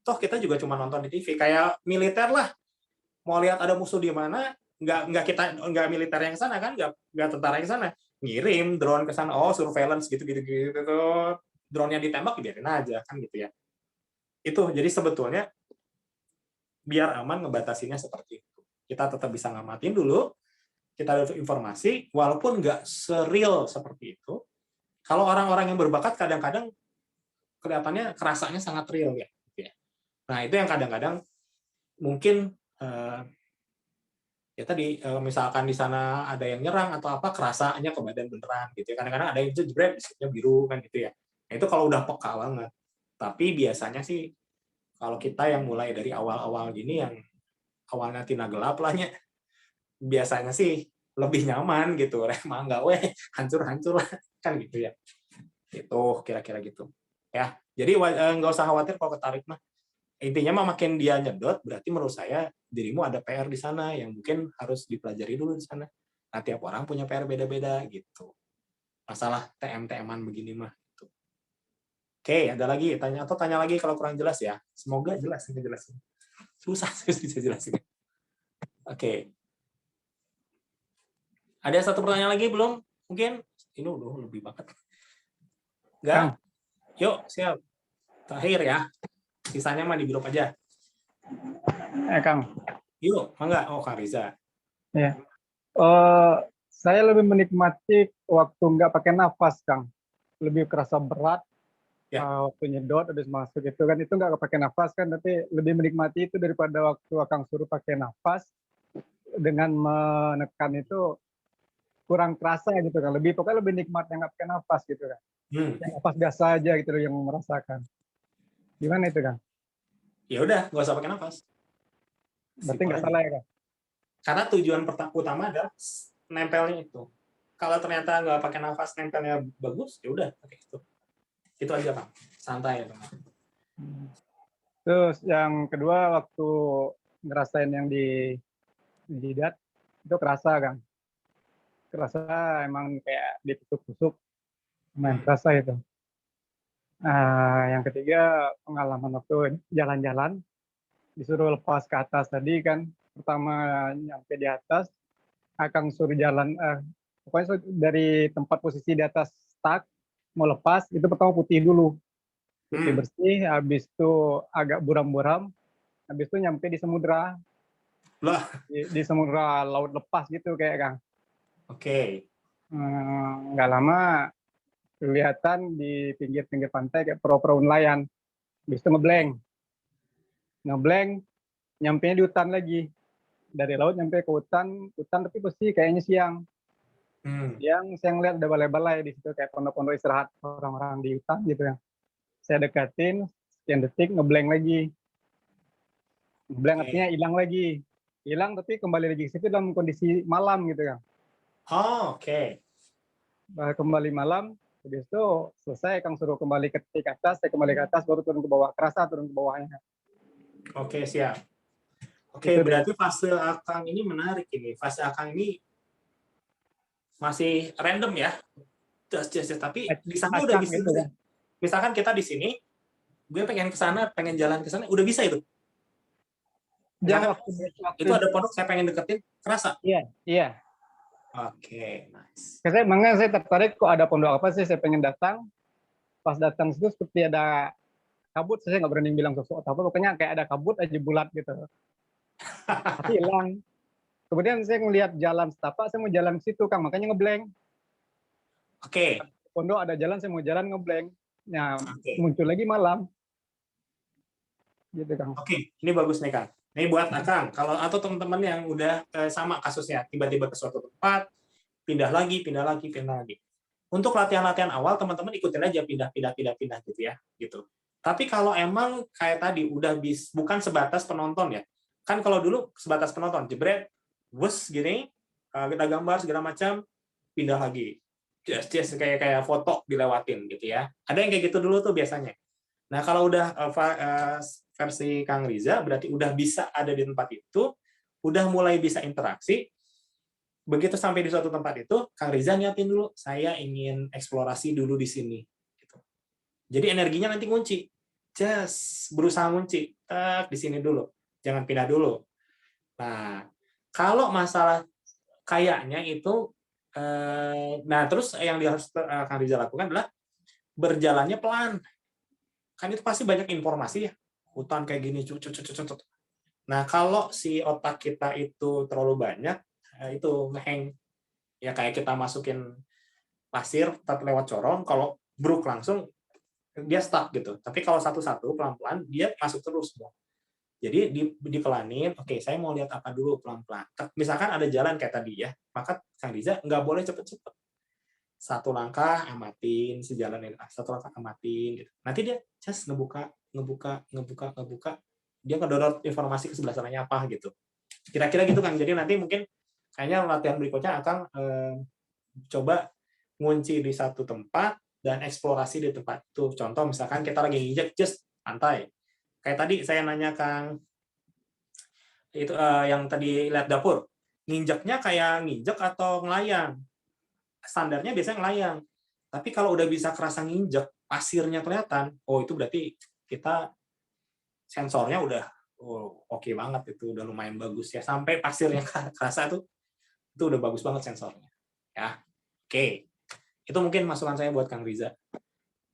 Toh kita juga cuma nonton di TV, kayak militer lah. Mau lihat ada musuh di mana, nggak militer yang sana kan, nggak tentara yang sana. Ngirim drone ke sana, surveillance gitu. Drone-nya ditembak, biarin aja kan gitu ya. Itu jadi sebetulnya biar aman ngebatasinya seperti itu. Kita tetap bisa ngamatin dulu, kita dapat informasi, walaupun nggak seril seperti itu. Kalau orang-orang yang berbakat kadang-kadang kelihatannya kerasanya sangat real ya. Nah itu yang kadang-kadang mungkin ya tadi misalkan di sana ada yang nyerang atau apa, kerasanya ke badan beneran gitu ya. Kadang-kadang ada yang jebret, disebutnya biru kan gitu ya. Nah, itu kalau udah peka banget. Tapi biasanya sih kalau kita yang mulai dari awal-awal gini yang awalnya tina gelap lahnya, biasanya sih lebih nyaman gitu. Remah nggak hancur-hancur lah kan gitu ya. Itu kira-kira gitu. Ya, jadi nggak usah khawatir kalau ketarik mah. Intinya mah makin dia nyedot, berarti menurut saya dirimu ada PR di sana yang mungkin harus dipelajari dulu di sana. Nah, tiap orang punya PR beda-beda gitu. Masalah TM-TM-an begini mah. Gitu. Oke, ada lagi tanya lagi kalau kurang jelas ya. Semoga jelas ngejelasin. Susah bisa jelasin. Oke. Ada satu pertanyaan lagi belum? Mungkin ini udah lebih banget. Enggak? Yuk, siap. Terakhir ya. Sisanya mah di grup aja. Kang. Yuk, mangga. Oh, Kang Riza. Ya. Saya lebih menikmati waktu nggak pakai nafas, Kang. Lebih kerasa berat. Waktu nyedot, habis masuk itu kan, itu nggak pakai nafas kan, tapi lebih menikmati itu daripada waktu Kang suruh pakai nafas. Dengan menekan itu kurang kerasa gitu kan. Pokoknya lebih nikmat yang nggak pakai nafas gitu kan. Yang nafas biasa aja gitu loh yang merasakan. Gimana itu, Kang? Ya udah, nggak usah pakai nafas. Berarti nggak salah ya, Kang? Karena tujuan utama adalah nempelnya itu. Kalau ternyata nggak pakai nafas, nempelnya bagus, ya udah pakai itu. Itu aja, Kang. Santai ya, Kang. Terus yang kedua, waktu ngerasain yang di jidat, itu kerasa, Kang. Kerasa emang kayak ditusuk-tusuk. Main kerasa itu. Yang ketiga, pengalaman waktu jalan-jalan, disuruh lepas ke atas tadi kan, pertama nyampe di atas, Akang suruh jalan, pokoknya dari tempat posisi di atas stuck, mau lepas, itu pertama putih dulu. Putih bersih, habis itu agak buram-buram, habis itu nyampe di samudra. Di samudra laut lepas gitu kayak Kang. Oke. Nggak lama, kelihatan di pinggir-pinggir pantai kayak perahu-perahu nelayan. Habis itu ngeblank, nyampe di hutan lagi. Dari laut nyampe ke hutan tapi pasti kayaknya siang. Siang lihat ada balai-balai di situ kayak pondok-pondok istirahat orang-orang di hutan gitu ya. Saya dekatin, sekian detik ngeblank lagi. Ngeblank artinya hilang lagi. Hilang tapi kembali lagi ke situ dalam kondisi malam gitu kan. Oke. Kembali malam. Habis itu selesai, Kang suruh kembali ke atas, saya kembali ke atas, baru turun ke bawah. Kerasa turun ke bawahnya. Oke, siap. Oke, berarti fase Akang ini menarik ini. Fase Akang ini masih random ya. Tapi di sana udah bisa. Gitu. Misalkan kita di sini, gue pengen ke sana, pengen jalan ke sana, udah bisa itu? Itu ada pondok, saya pengen deketin, kerasa? Iya. Oke, nice. Makanya saya tertarik kok ada pondok apa sih, saya pengen datang. Pas datang situ seperti ada kabut, saya nggak berani bilang sesuatu apa, pokoknya kayak ada kabut aja bulat gitu. Tapi hilang. Kemudian saya ngelihat jalan setapak, saya mau jalan ke situ, Kang, makanya ngeblank. Oke. Pondok ada jalan, saya mau jalan ngeblank. Nah, muncul lagi malam. Gitu, Kang. Oke, ini bagus nih, Kang. Ini buat Akang, kalau atau teman-teman yang udah sama kasusnya, tiba-tiba ke suatu tempat, pindah lagi. Untuk latihan-latihan awal, teman-teman ikutin aja pindah gitu ya, gitu. Tapi kalau emang kayak tadi udah bukan sebatas penonton ya, kan kalau dulu sebatas penonton, jebret, bus gini, kita gambar segala macam, pindah lagi. Just kayak foto dilewatin gitu ya. Ada yang kayak gitu dulu tuh biasanya. Nah, kalau udah versi Kang Riza, berarti udah bisa ada di tempat itu, udah mulai bisa interaksi. Begitu sampai di suatu tempat itu, Kang Riza niatin dulu, saya ingin eksplorasi dulu di sini. Gitu. Jadi energinya nanti ngunci. Just berusaha ngunci. Di sini dulu. Jangan pindah dulu. Nah, kalau masalah kayaknya itu, nah terus yang harus Kang Riza lakukan adalah berjalannya pelan. Kan itu pasti banyak informasi ya. Hutan kayak gini. Nah, kalau si otak kita itu terlalu banyak, itu ngehang. Ya kayak kita masukin pasir, tapi lewat corong, kalau bruk langsung, dia stuck gitu. Tapi kalau satu-satu, pelan-pelan, dia masuk terus. Jadi dipelanin, oke, saya mau lihat apa dulu pelan-pelan. Misalkan ada jalan kayak tadi ya, maka Kang Riza nggak boleh cepet-cepet. Satu langkah amatin, sejalan satu langkah amatin. Gitu. Nanti dia just ngebuka, dia ngedorot informasi ke sebelah sananya apa gitu. Kira-kira gitu Kang. Jadi nanti mungkin kayaknya latihan berikutnya akan coba ngunci di satu tempat dan eksplorasi di tempat itu. Contoh misalkan kita lagi nginjek just pantai. Kayak tadi saya nanya Kang, itu yang tadi lihat dapur, nginjeknya kayak nginjek atau ngelayang? Standarnya biasanya ngelayang. Tapi kalau udah bisa kerasa nginjek, pasirnya kelihatan, oh itu berarti kita sensornya udah oke banget, itu udah lumayan bagus ya. Sampai pasirnya kerasa tuh, itu udah bagus banget sensornya. Ya, oke. Itu mungkin masukan saya buat Kang Riza.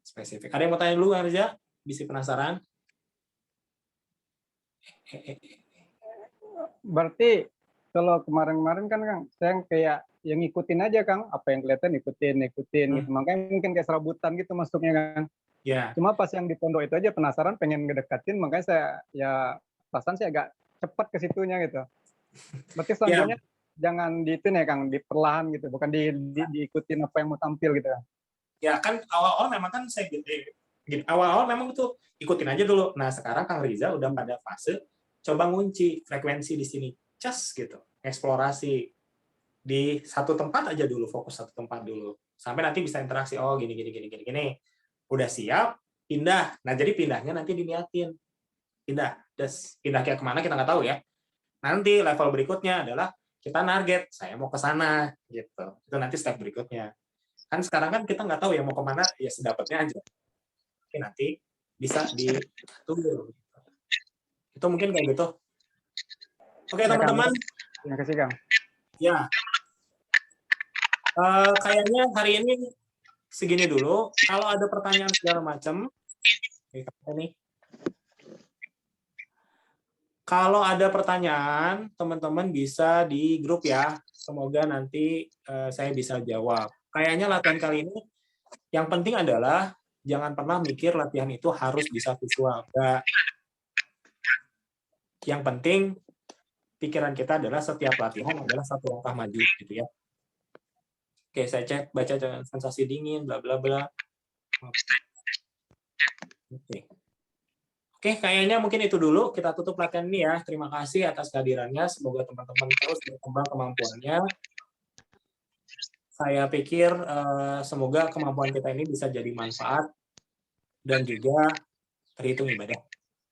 Spesifik. Ada yang mau tanya dulu Kang Riza? Bisa penasaran? Berarti kalau kemarin-kemarin kan Kang, saya kayak yang ngikutin aja Kang, apa yang kelihatan ikutin gitu. Makanya mungkin kayak serabutan gitu masuknya kan. Ya. Cuma pas yang di pondok itu aja penasaran, pengen ngedekatin, makanya saya ya perasaan saya agak cepat ke situnya gitu. Berarti selanjutnya jangan di itu nih Kang, diperlahan gitu, bukan diikutin apa yang mau tampil gitu. Ya kan awal-awal memang kan saya gini, awal-awal memang itu ikutin aja dulu. Nah sekarang Kang Riza udah pada fase coba ngunci frekuensi di sini, just gitu, eksplorasi di satu tempat aja dulu, fokus satu tempat dulu, sampai nanti bisa interaksi. Oh gini, udah siap, pindah. Nah jadi pindahnya nanti diniatin, pindah kayak kemana kita nggak tahu ya. Nanti level berikutnya adalah kita target, saya mau ke sana, gitu. Itu nanti step berikutnya. Kan sekarang kan kita nggak tahu ya mau kemana, ya sedapatnya aja. Oke, nanti bisa diatur. Itu mungkin kayak gitu. Oke teman-teman. Terima kasih Kang. Ya. Kayaknya hari ini segini dulu. Kalau ada pertanyaan segala macam, kalau ada pertanyaan, teman-teman bisa di grup ya. Semoga nanti saya bisa jawab. Kayaknya latihan kali ini yang penting adalah jangan pernah mikir latihan itu harus bisa visual. Enggak. Yang penting pikiran kita adalah setiap latihan adalah satu langkah maju gitu ya. Oke, saya cek baca sensasi dingin bla bla bla. Oke, kayaknya mungkin itu dulu. Kita tutup latihan ini ya. Terima kasih atas kehadirannya. Semoga teman-teman terus berkembang kemampuannya. Saya pikir semoga kemampuan kita ini bisa jadi manfaat dan juga terhitung ibadah.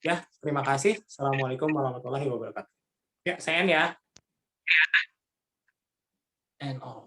Ya, terima kasih. Assalamualaikum warahmatullahi wabarakatuh. Ya, saya ya. And all.